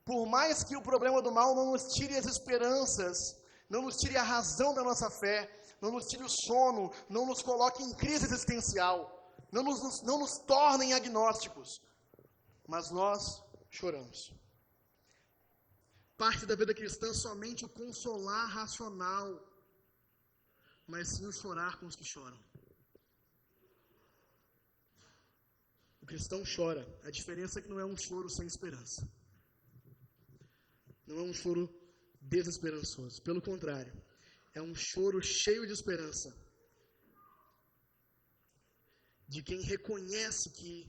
Por mais que o problema do mal não nos tire as esperanças, não nos tire a razão da nossa fé, não nos tire o sono, não nos coloque em crise existencial, não nos tornem agnósticos, mas nós choramos. Parte da vida cristã somente o consolar racional, mas sim o chorar com os que choram. O cristão chora, a diferença é que não é um choro sem esperança. Não é um choro desesperançoso, pelo contrário, é um choro cheio de esperança, de quem reconhece que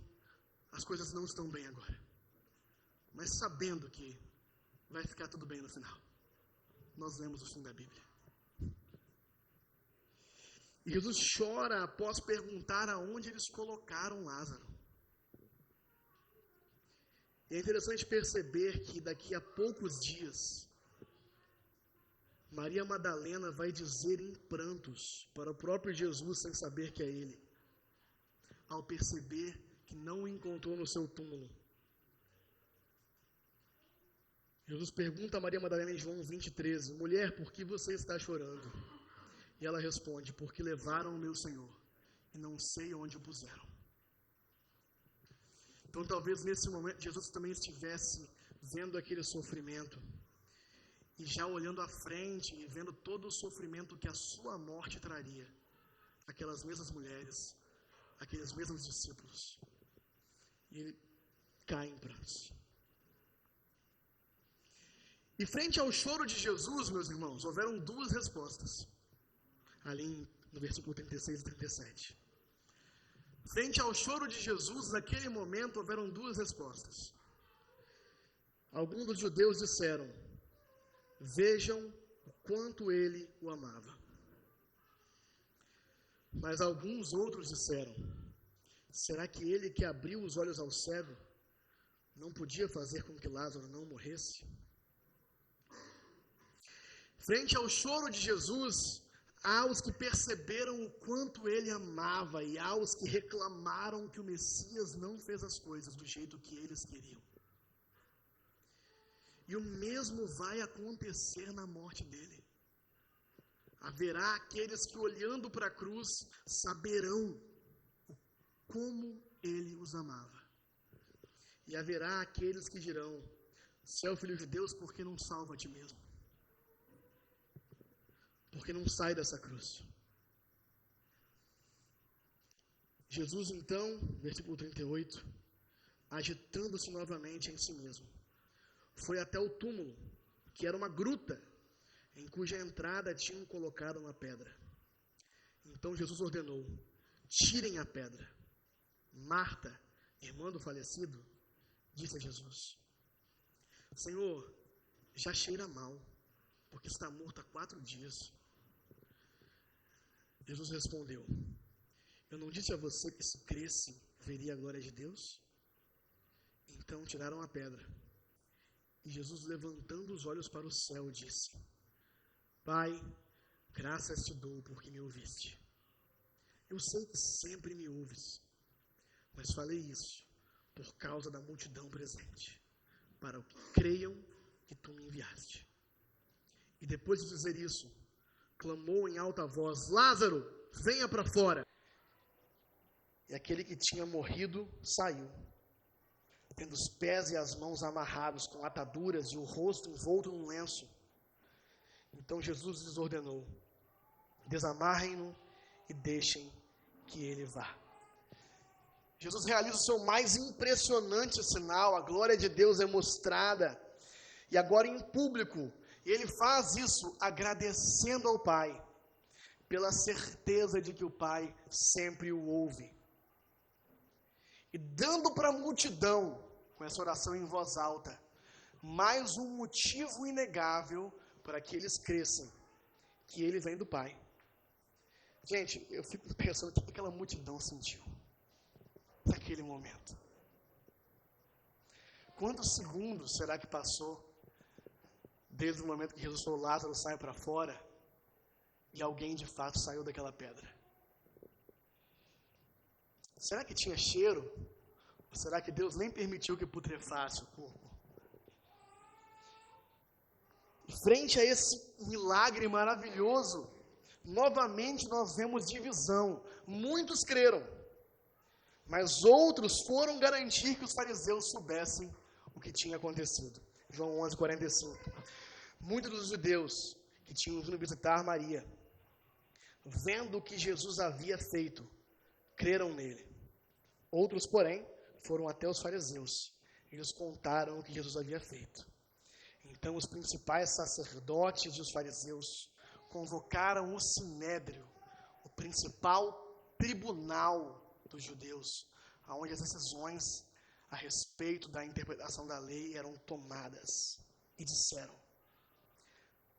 as coisas não estão bem agora, mas sabendo que vai ficar tudo bem no final. Nós lemos o fim da Bíblia. E Jesus chora após perguntar aonde eles colocaram Lázaro. E é interessante perceber que daqui a poucos dias, Maria Madalena vai dizer em prantos para o próprio Jesus, sem saber que é ele, ao perceber que não o encontrou no seu túmulo. Jesus pergunta a Maria Madalena em João 20:13, mulher, por que você está chorando? E ela responde, porque levaram o meu Senhor e não sei onde o puseram. Então talvez nesse momento Jesus também estivesse vendo aquele sofrimento e já olhando à frente e vendo todo o sofrimento que a sua morte traria, aquelas mesmas mulheres, aqueles mesmos discípulos. E ele cai em prantos. E frente ao choro de Jesus, meus irmãos, houveram duas respostas, ali no versículo 36 e 37. Frente ao choro de Jesus, naquele momento, houveram duas respostas. Alguns dos judeus disseram, vejam o quanto ele o amava. Mas alguns outros disseram, será que ele que abriu os olhos ao cego, não podia fazer com que Lázaro não morresse? Frente ao choro de Jesus, há os que perceberam o quanto ele amava e há os que reclamaram que o Messias não fez as coisas do jeito que eles queriam. E o mesmo vai acontecer na morte dele. Haverá aqueles que, olhando para a cruz, saberão como ele os amava. E haverá aqueles que dirão, se é o Filho de Deus, por que não salva a ti mesmo? Porque não sai dessa cruz. Jesus então, versículo 38, agitando-se novamente em si mesmo, foi até o túmulo, que era uma gruta, em cuja entrada tinham colocado uma pedra. Então Jesus ordenou, tirem a pedra. Marta, irmã do falecido, disse a Jesus, Senhor, já cheira mal, porque está morto há 4 dias. Jesus respondeu, eu não disse a você que se cresce, veria a glória de Deus? Então tiraram a pedra. E Jesus, levantando os olhos para o céu, disse, Pai, graças te dou porque me ouviste. Eu sei que sempre me ouves, mas falei isso por causa da multidão presente, para que creiam que tu me enviaste. E depois de dizer isso, clamou em alta voz, Lázaro, venha para fora. E aquele que tinha morrido saiu, tendo os pés e as mãos amarrados com ataduras e o rosto envolto num lenço. Então Jesus lhes ordenou, desamarrem-no e deixem que ele vá. Jesus realiza o seu mais impressionante sinal, a glória de Deus é mostrada, e agora em público. E ele faz isso agradecendo ao Pai, pela certeza de que o Pai sempre o ouve. E dando para a multidão, com essa oração em voz alta, mais um motivo inegável para que eles cresçam, que ele vem do Pai. Gente, eu fico pensando o que aquela multidão sentiu naquele momento. Quantos segundos será que passou desde o momento que Jesus falou, Lázaro sai para fora, e alguém de fato saiu daquela pedra? Será que tinha cheiro? Ou será que Deus nem permitiu que putrefasse o corpo? E frente a esse milagre maravilhoso, novamente nós vemos divisão. Muitos creram, mas outros foram garantir que os fariseus soubessem o que tinha acontecido. João 11:45. Muitos dos judeus que tinham vindo visitar Maria, vendo o que Jesus havia feito, creram nele. Outros, porém, foram até os fariseus. Eles contaram o que Jesus havia feito. Então, os principais sacerdotes e os fariseus convocaram o sinédrio, o principal tribunal dos judeus, onde as decisões a respeito da interpretação da lei eram tomadas. E disseram: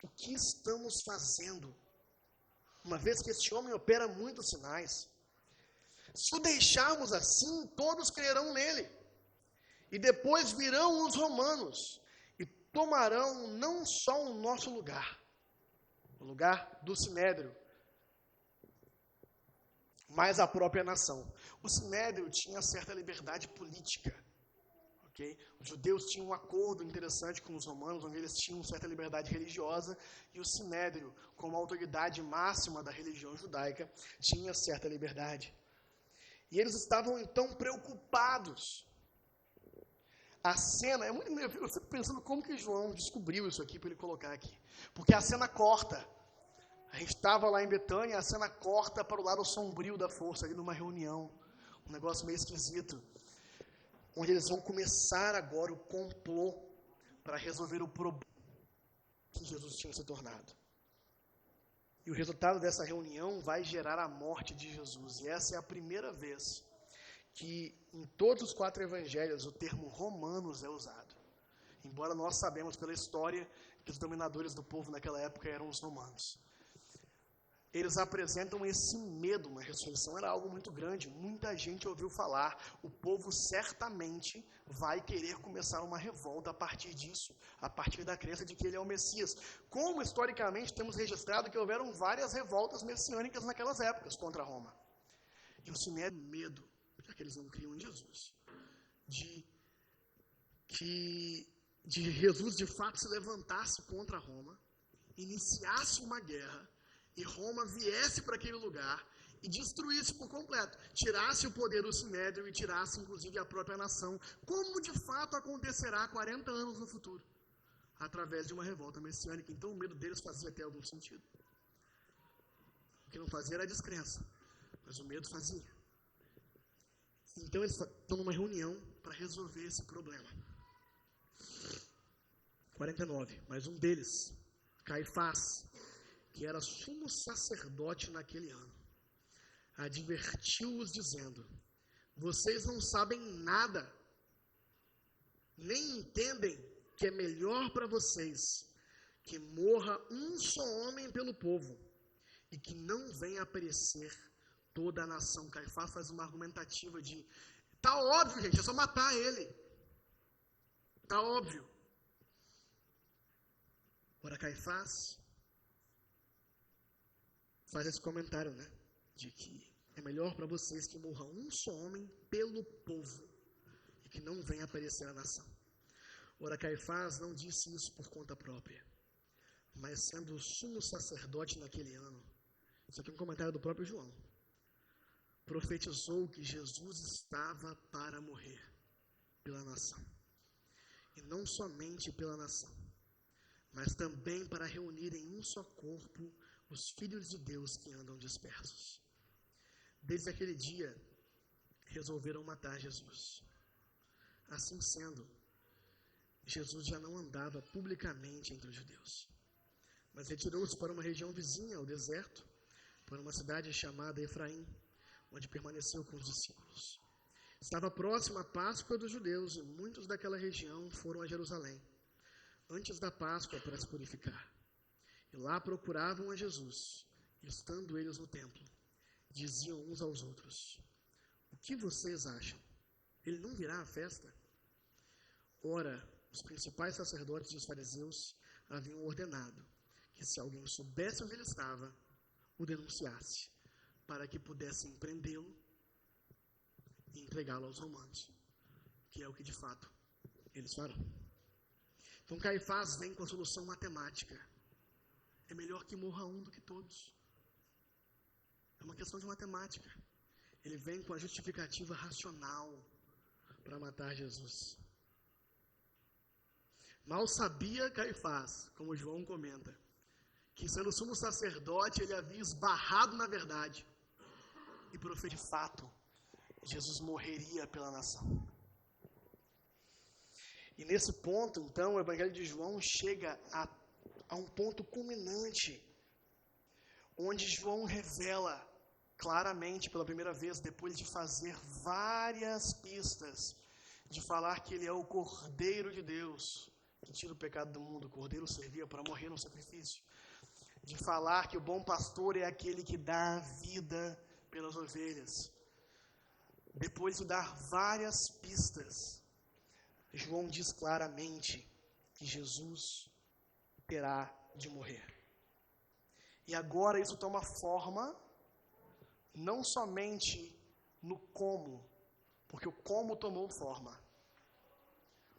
o que estamos fazendo? Uma vez que este homem opera muitos sinais, se o deixarmos assim, todos crerão nele. E depois virão os romanos e tomarão não só o nosso lugar, o lugar do sinédrio, mas a própria nação. O sinédrio tinha certa liberdade política. Okay? Os judeus tinham um acordo interessante com os romanos, onde eles tinham certa liberdade religiosa, e o sinédrio, como autoridade máxima da religião judaica, tinha certa liberdade. E eles estavam então preocupados. A cena, eu fico pensando como que João descobriu isso aqui para ele colocar aqui. Porque a cena corta. A gente estava lá em Betânia, a cena corta para o lado sombrio da força, ali numa reunião. Um negócio meio esquisito. Onde eles vão começar agora o complô para resolver o problema que Jesus tinha se tornado. E o resultado dessa reunião vai gerar a morte de Jesus. E essa é a primeira vez que em todos os 4 evangelhos o termo romanos é usado. Embora nós sabemos pela história que os dominadores do povo naquela época eram os romanos. Eles apresentam esse medo na ressurreição, era algo muito grande, muita gente ouviu falar, o povo certamente vai querer começar uma revolta a partir disso, a partir da crença de que ele é o Messias. Como historicamente temos registrado que houveram várias revoltas messiânicas naquelas épocas contra Roma. E o sinédrio medo, já que eles não criam em Jesus, de Jesus de fato se levantasse contra Roma, iniciasse uma guerra, e Roma viesse para aquele lugar e destruísse por completo, tirasse o poder do sinédrio e tirasse inclusive a própria nação, como de fato acontecerá 40 anos no futuro, através de uma revolta messiânica. Então o medo deles fazia até algum sentido. O que não fazia era a descrença, mas o medo fazia. Então eles estão numa reunião para resolver esse problema. 49, mas um deles, Caifás, que era sumo sacerdote naquele ano, advertiu-os dizendo: vocês não sabem nada, nem entendem que é melhor para vocês que morra um só homem pelo povo e que não venha a perecer toda a nação. Caifás faz uma argumentativa de: tá óbvio, gente, é só matar ele. Tá óbvio. Ora, Caifás faz esse comentário, né? De que é melhor para vocês que morra um só homem pelo povo e que não venha aparecer a nação. Ora, Caifás não disse isso por conta própria, mas sendo o sumo sacerdote naquele ano, isso aqui é um comentário do próprio João, profetizou que Jesus estava para morrer pela nação. E não somente pela nação, mas também para reunir em um só corpo os filhos de Deus que andam dispersos. Desde aquele dia, resolveram matar Jesus. Assim sendo, Jesus já não andava publicamente entre os judeus, mas retirou-se para uma região vizinha, ao deserto, Foi numa cidade chamada Efraim, onde permaneceu com os discípulos. Estava próxima a Páscoa dos judeus e muitos daquela região foram a Jerusalém, antes da Páscoa, para se purificar. E lá procuravam a Jesus, e estando eles no templo, diziam uns aos outros: o que vocês acham? Ele não virá à festa? Ora, os principais sacerdotes e os fariseus haviam ordenado que, se alguém soubesse onde ele estava, o denunciasse, para que pudessem prendê-lo e entregá-lo aos romanos, que é o que de fato eles farão. Então Caifás vem com a solução matemática. É melhor que morra um do que todos. É uma questão de matemática. Ele vem com a justificativa racional para matar Jesus. Mal sabia Caifás, como João comenta, que sendo sumo sacerdote ele havia esbarrado na verdade e proferiu de fato, Jesus morreria pela nação. E nesse ponto, então, o Evangelho de João chega a um ponto culminante, onde João revela claramente, pela primeira vez, depois de fazer várias pistas, de falar que ele é o Cordeiro de Deus, que tira o pecado do mundo. O Cordeiro servia para morrer no sacrifício. De falar que o bom pastor é aquele que dá a vida pelas ovelhas. Depois de dar várias pistas, João diz claramente que Jesus terá de morrer. E agora isso toma forma, não somente no como, porque o como tomou forma.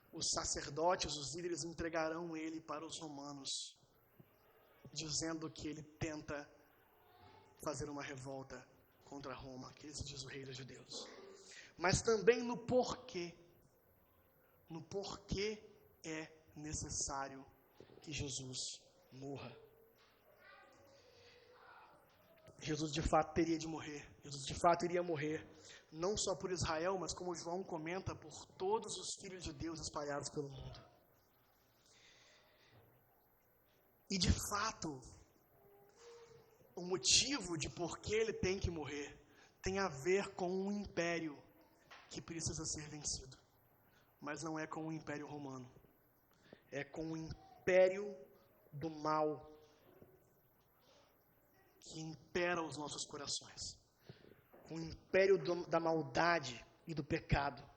Os sacerdotes, os líderes entregarão ele para os romanos, dizendo que ele tenta fazer uma revolta contra Roma, que ele se diz o rei dos judeus. Mas também no porquê é necessário que Jesus morra. Jesus de fato teria de morrer. Jesus de fato iria morrer, não só por Israel, mas como João comenta, por todos os filhos de Deus espalhados pelo mundo. E de fato, o motivo de por que ele tem que morrer tem a ver com um império que precisa ser vencido. Mas não é com o Império Romano. É com o império do mal que impera os nossos corações. Com o império da maldade e do pecado.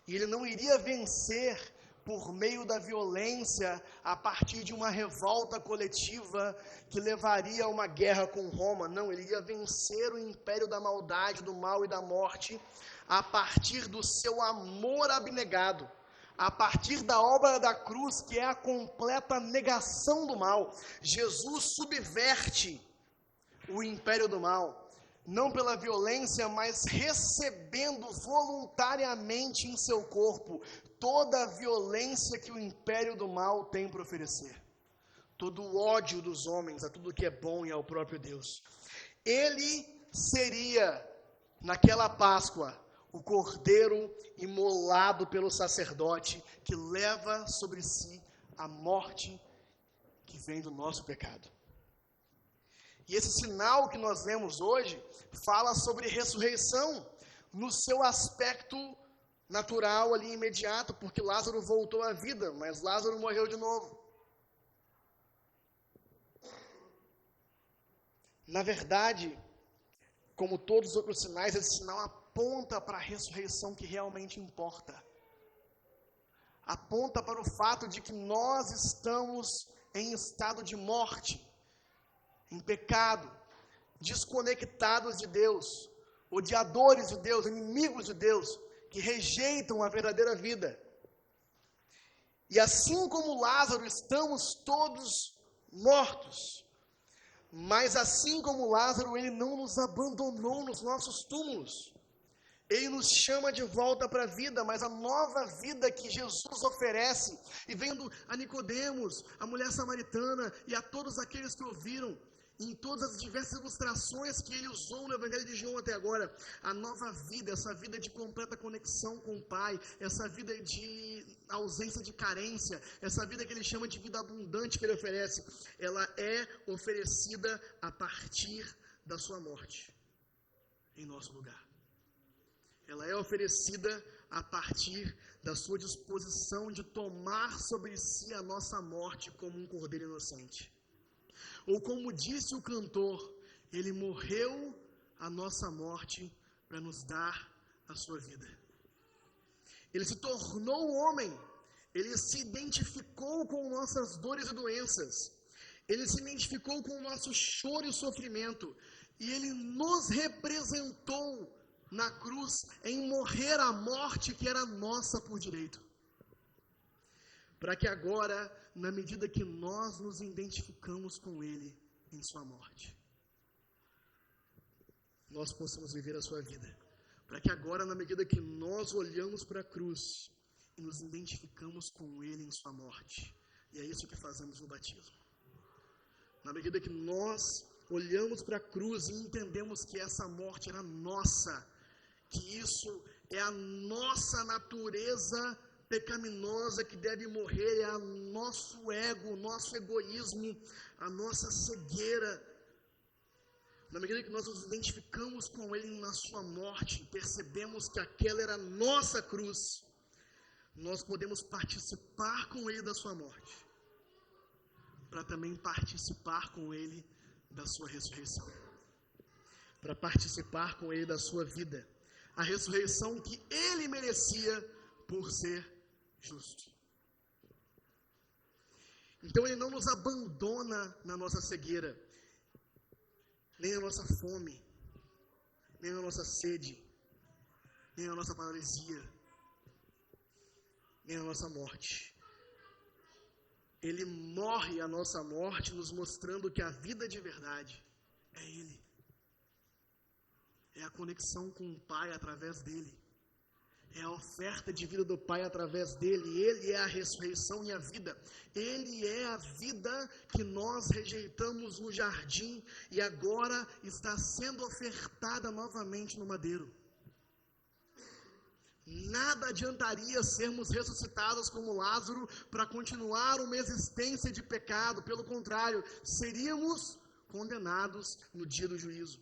E ele não iria vencer por meio da violência a partir de uma revolta coletiva que levaria a uma guerra com Roma. Não, ele ia vencer o império da maldade, do mal e da morte a partir do seu amor abnegado, a partir da obra da cruz, que é a completa negação do mal. Jesus subverte o império do mal, não pela violência, mas recebendo voluntariamente em seu corpo toda a violência que o império do mal tem para oferecer, todo o ódio dos homens a tudo que é bom e ao próprio Deus. Ele seria, naquela Páscoa, o cordeiro imolado pelo sacerdote, que leva sobre si a morte que vem do nosso pecado. E esse sinal que nós vemos hoje fala sobre ressurreição no seu aspecto natural ali imediato, porque Lázaro voltou à vida, mas Lázaro morreu de novo. Na verdade, como todos os outros sinais, esse sinal aponta para a ressurreição que realmente importa. Aponta para o fato de que nós estamos em estado de morte, em pecado, desconectados de Deus, odiadores de Deus, inimigos de Deus, que rejeitam a verdadeira vida. E assim como Lázaro, estamos todos mortos. Mas assim como Lázaro, ele não nos abandonou nos nossos túmulos. Ele nos chama de volta para a vida, mas a nova vida que Jesus oferece, e vendo a Nicodemos, a mulher samaritana e a todos aqueles que ouviram, em todas as diversas ilustrações que ele usou no Evangelho de João até agora, a nova vida, essa vida de completa conexão com o Pai, essa vida de ausência de carência, essa vida que ele chama de vida abundante que ele oferece, ela é oferecida a partir da sua morte em nosso lugar. Ela é oferecida a partir da sua disposição de tomar sobre si a nossa morte como um cordeiro inocente. Ou como disse o cantor, ele morreu a nossa morte para nos dar a sua vida. Ele se tornou homem, ele se identificou com nossas dores e doenças, ele se identificou com o nosso choro e sofrimento, e ele nos representou na cruz em morrer a morte que era nossa por direito. Para que agora, na medida que nós nos identificamos com ele em sua morte, nós possamos viver a sua vida. Para que agora, na medida que nós olhamos para a cruz e nos identificamos com ele em sua morte, e é isso que fazemos no batismo. Na medida que nós olhamos para a cruz e entendemos que essa morte era nossa, que isso é a nossa natureza pecaminosa que deve morrer, é o nosso ego, o nosso egoísmo, a nossa cegueira. Na medida que nós nos identificamos com ele na sua morte, percebemos que aquela era a nossa cruz, nós podemos participar com ele da sua morte, para também participar com ele da sua ressurreição, para participar com ele da sua vida, a ressurreição que ele merecia por ser justo. Então ele não nos abandona na nossa cegueira, nem na nossa fome, nem na nossa sede, nem na nossa paralisia, nem na nossa morte. Ele morre a nossa morte, nos mostrando que a vida de verdade é ele. É a conexão com o Pai através dele. É a oferta de vida do Pai através dele. Ele é a ressurreição e a vida. Ele é a vida que nós rejeitamos no jardim e agora está sendo ofertada novamente no madeiro. Nada adiantaria sermos ressuscitados como Lázaro para continuar uma existência de pecado. Pelo contrário, seríamos condenados no dia do juízo.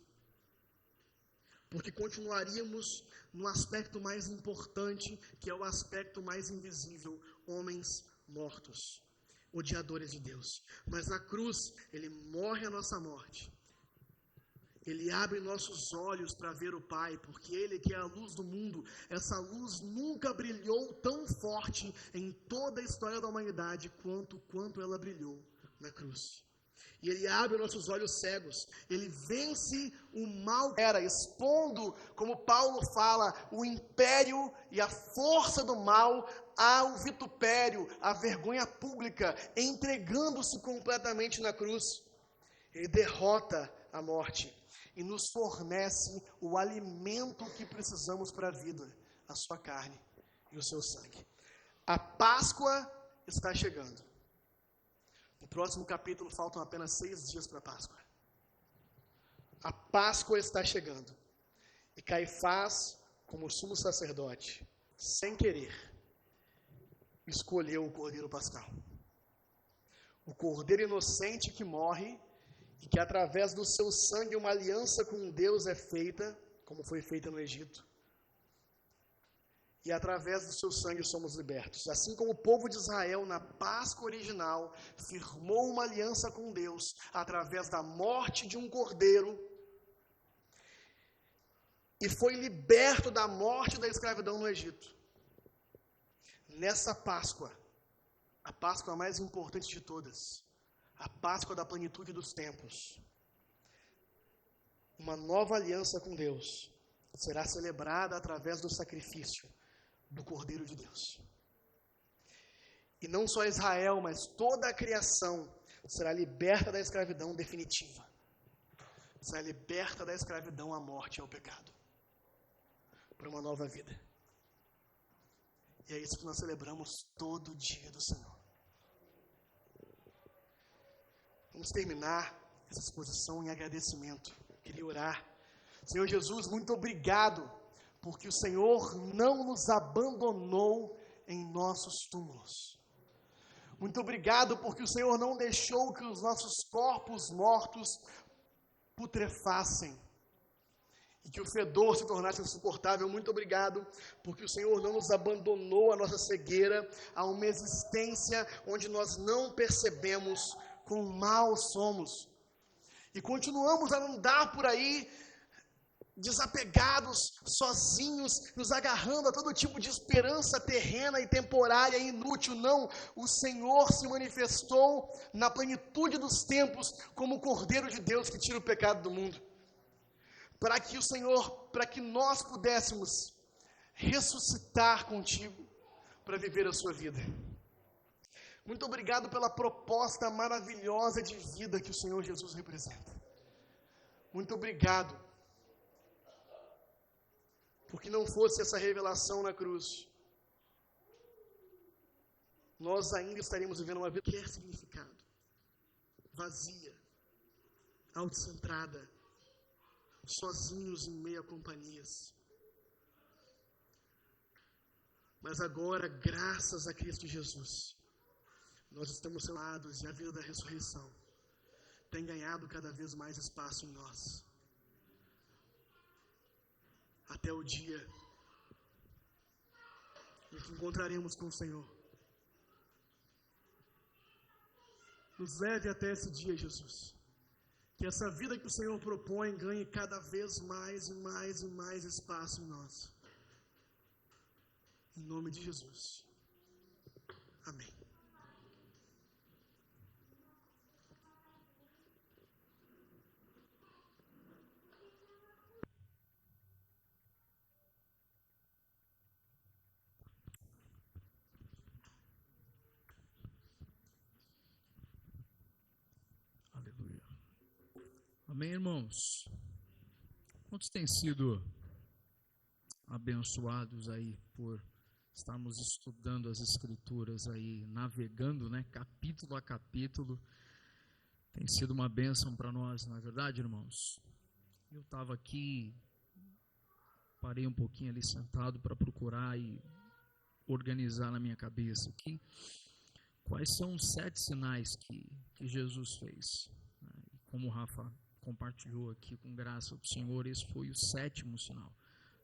Porque continuaríamos no aspecto mais importante, que é o aspecto mais invisível, homens mortos, odiadores de Deus. Mas na cruz, ele morre a nossa morte. Ele abre nossos olhos para ver o Pai, porque ele que é a luz do mundo, essa luz nunca brilhou tão forte em toda a história da humanidade quanto ela brilhou na cruz. E ele abre nossos olhos cegos, ele vence o mal, expondo, como Paulo fala, o império e a força do mal ao vitupério, à vergonha pública, entregando-se completamente na cruz. Ele derrota a morte e nos fornece o alimento que precisamos para a vida, a sua carne e o seu sangue. A Páscoa está chegando. No próximo capítulo faltam apenas 6 dias para a Páscoa. A Páscoa está chegando. E Caifás, como sumo sacerdote, sem querer, escolheu o Cordeiro Pascal. O Cordeiro inocente que morre e que através do seu sangue uma aliança com Deus é feita, como foi feita no Egito. E através do seu sangue somos libertos. Assim como o povo de Israel, na Páscoa original, firmou uma aliança com Deus através da morte de um cordeiro e foi liberto da morte e da escravidão no Egito. Nessa Páscoa, a Páscoa mais importante de todas, a Páscoa da plenitude dos tempos, uma nova aliança com Deus será celebrada através do sacrifício do Cordeiro de Deus. E não só Israel, mas toda a criação será liberta da escravidão definitiva. Será liberta da escravidão à morte e ao pecado. Para uma nova vida. E é isso que nós celebramos todo dia do Senhor. Vamos terminar essa exposição em agradecimento. Queria orar. Senhor Jesus, muito obrigado, porque o Senhor não nos abandonou em nossos túmulos. Muito obrigado, porque o Senhor não deixou que os nossos corpos mortos putrefassem e que o fedor se tornasse insuportável. Muito obrigado, porque o Senhor não nos abandonou a nossa cegueira a uma existência onde nós não percebemos quão maus somos. E continuamos a andar por aí, desapegados, sozinhos, nos agarrando a todo tipo de esperança terrena e temporária e inútil. Não, o Senhor se manifestou na plenitude dos tempos como o Cordeiro de Deus que tira o pecado do mundo. Para que nós pudéssemos ressuscitar contigo para viver a sua vida. Muito obrigado pela proposta maravilhosa de vida que o Senhor Jesus representa. Muito obrigado. Porque não fosse essa revelação na cruz, nós ainda estaríamos vivendo uma vida que quer significado, vazia, autocentrada, sozinhos em meio a companhias. Mas agora, graças a Cristo Jesus, nós estamos selados e a vida da ressurreição tem ganhado cada vez mais espaço em nós. Até o dia em que encontraremos com o Senhor. Nos leve até esse dia, Jesus. Que essa vida que o Senhor propõe ganhe cada vez mais e mais e mais espaço em nós. Em nome de Jesus. Amém. Amém, irmãos? Quantos têm sido abençoados aí por estarmos estudando as Escrituras aí, navegando, né, capítulo a capítulo? Tem sido uma bênção para nós, não é verdade, irmãos? Eu estava aqui, parei um pouquinho ali sentado para procurar e organizar na minha cabeça aqui quais são os 7 sinais que Jesus fez. Como o Rafa compartilhou aqui com graça do Senhor, esse foi o 7º sinal.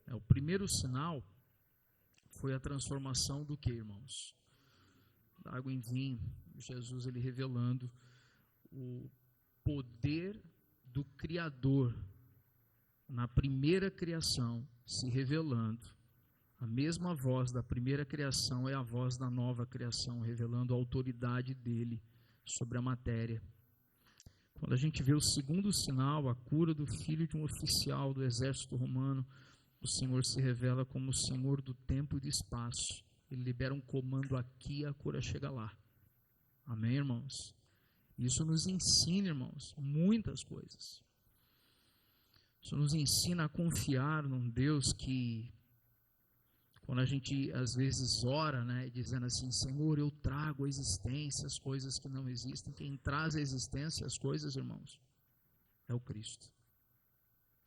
O primeiro sinal foi a transformação do que, irmãos? Da água em vinho. Jesus, ele revelando o poder do Criador na primeira criação, se revelando. A mesma voz da primeira criação é a voz da nova criação, revelando a autoridade dele sobre a matéria. Quando a gente vê o segundo sinal, a cura do filho de um oficial do exército romano, o Senhor se revela como o Senhor do tempo e do espaço. Ele libera um comando aqui e a cura chega lá. Amém, irmãos? Isso nos ensina, irmãos, muitas coisas. Isso nos ensina a confiar num Deus que, quando a gente às vezes ora, né, dizendo assim, Senhor, eu trago à existência as coisas que não existem. Quem traz à existência as coisas, irmãos, é o Cristo.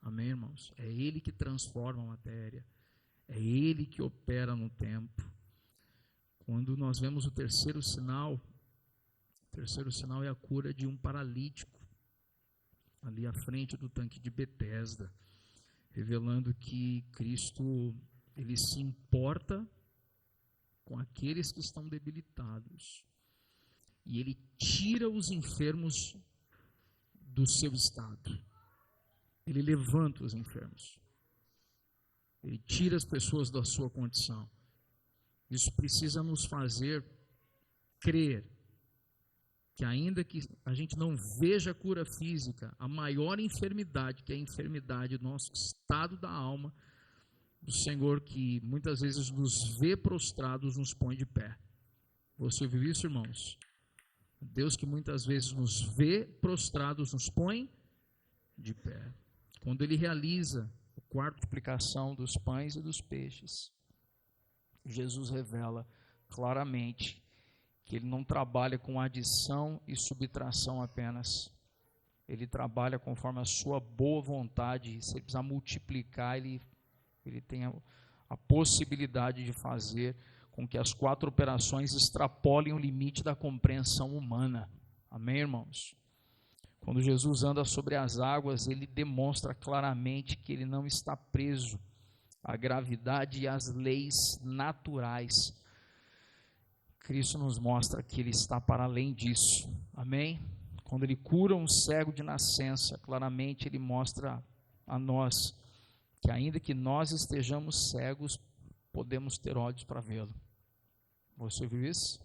Amém, irmãos? É Ele que transforma a matéria. É Ele que opera no tempo. Quando nós vemos o terceiro sinal é a cura de um paralítico, ali à frente do tanque de Betesda, revelando que Cristo, ele se importa com aqueles que estão debilitados. E ele tira os enfermos do seu estado. Ele levanta os enfermos. Ele tira as pessoas da sua condição. Isso precisa nos fazer crer que, ainda que a gente não veja a cura física, a maior enfermidade, que é a enfermidade do nosso estado da alma, o Senhor, que muitas vezes nos vê prostrados, nos põe de pé. Você ouviu isso, irmãos? Deus que muitas vezes nos vê prostrados, nos põe de pé. Quando Ele realiza a quarta multiplicação dos pães e dos peixes, Jesus revela claramente que Ele não trabalha com adição e subtração apenas. Ele trabalha conforme a sua boa vontade. Se Ele precisar multiplicar, Ele tem a possibilidade de fazer com que as 4 operações extrapolem o limite da compreensão humana. Amém, irmãos? Quando Jesus anda sobre as águas, ele demonstra claramente que ele não está preso à gravidade e às leis naturais. Cristo nos mostra que ele está para além disso. Amém? Quando ele cura um cego de nascença, claramente ele mostra a nós que ainda que nós estejamos cegos, podemos ter olhos para vê-lo. Você viu isso?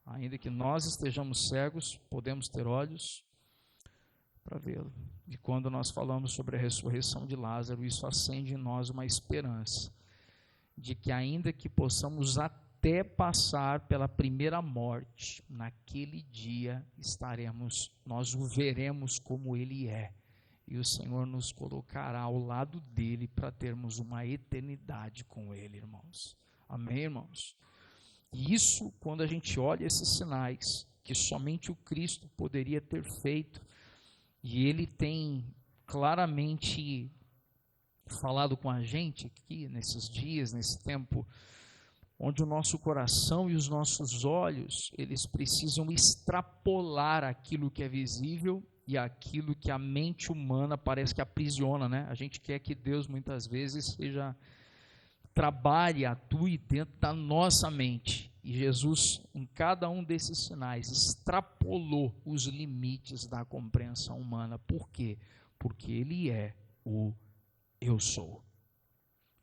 Ainda que nós estejamos cegos, podemos ter olhos para vê-lo. E quando nós falamos sobre a ressurreição de Lázaro, isso acende em nós uma esperança de que ainda que possamos até passar pela primeira morte, naquele dia nós o veremos como ele é, e o Senhor nos colocará ao lado dele para termos uma eternidade com ele, irmãos. Amém, irmãos? E isso, quando a gente olha esses sinais que somente o Cristo poderia ter feito, e ele tem claramente falado com a gente aqui nesses dias, nesse tempo, onde o nosso coração e os nossos olhos, eles precisam extrapolar aquilo que é visível e aquilo que a mente humana parece que aprisiona, né? A gente quer que Deus muitas vezes trabalhe, atue dentro da nossa mente. E Jesus, em cada um desses sinais, extrapolou os limites da compreensão humana. Por quê? Porque ele é o eu sou.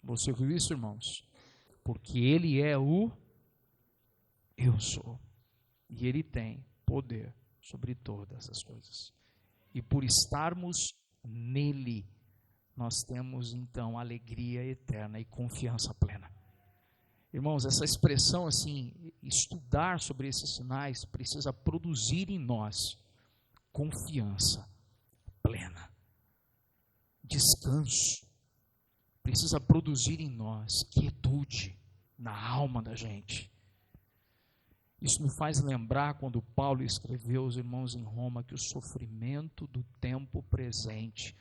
Você viu isso, irmãos? Porque ele é o eu sou. E ele tem poder sobre todas as coisas. E por estarmos nele, nós temos então alegria eterna e confiança plena. Irmãos, essa expressão assim, estudar sobre esses sinais precisa produzir em nós confiança plena, descanso, precisa produzir em nós quietude na alma da gente. Isso me faz lembrar quando Paulo escreveu aos irmãos em Roma que o sofrimento do tempo presente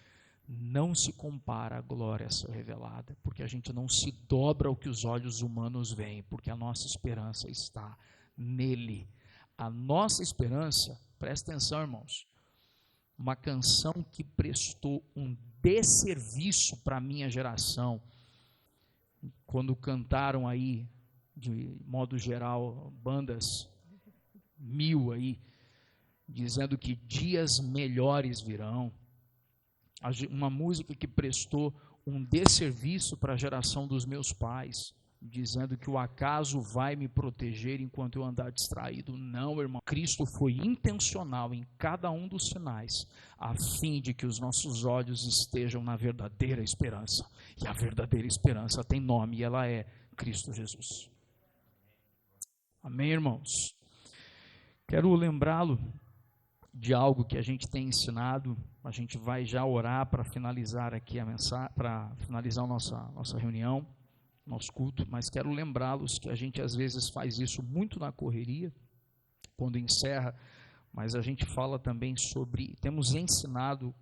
não se compara à glória a ser revelada, porque a gente não se dobra ao que os olhos humanos veem, porque a nossa esperança está nele. A nossa esperança, presta atenção, irmãos, uma canção que prestou um desserviço para a minha geração, quando cantaram aí, de modo geral, bandas 1000 aí, dizendo que dias melhores virão. Uma música que prestou um desserviço para a geração dos meus pais, dizendo que o acaso vai me proteger enquanto eu andar distraído. Não, irmão. Cristo foi intencional em cada um dos sinais, a fim de que os nossos olhos estejam na verdadeira esperança. E a verdadeira esperança tem nome, e ela é Cristo Jesus. Amém, irmãos? Quero lembrá-lo de algo que a gente tem ensinado. A gente vai já orar para finalizar aqui a mensagem, para finalizar a nossa reunião, nosso culto, mas quero lembrá-los que a gente às vezes faz isso muito na correria, quando encerra, mas a gente fala também sobre, temos ensinado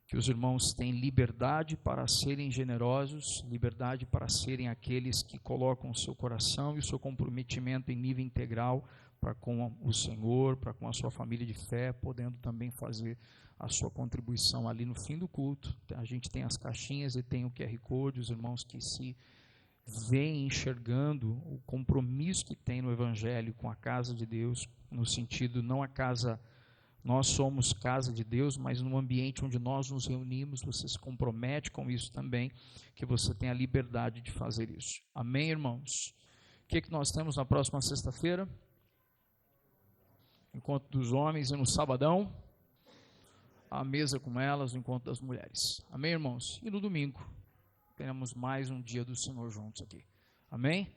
que os irmãos têm liberdade para serem generosos, liberdade para serem aqueles que colocam o seu coração e o seu comprometimento em nível integral para com o Senhor, para com a sua família de fé, podendo também fazer a sua contribuição ali no fim do culto. A gente tem as caixinhas e tem o QR Code, os irmãos que se veem enxergando o compromisso que tem no Evangelho com a casa de Deus, no sentido, não a casa, nós somos casa de Deus, mas no ambiente onde nós nos reunimos, você se compromete com isso também, que você tem a liberdade de fazer isso. Amém, irmãos? O que nós temos na próxima sexta-feira? Encontro dos homens e no sabadão, a mesa com elas, o encontro das mulheres. Amém, irmãos? E no domingo, teremos mais um dia do Senhor juntos aqui. Amém?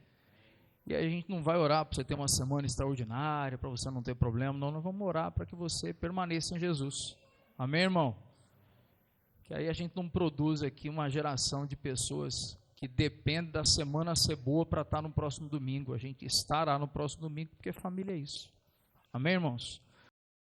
E aí a gente não vai orar para você ter uma semana extraordinária, para você não ter problema, não, nós vamos orar para que você permaneça em Jesus. Amém, irmão? Que aí a gente não produz aqui uma geração de pessoas que dependem da semana ser boa para estar no próximo domingo. A gente estará no próximo domingo, porque família é isso. Amém, irmãos?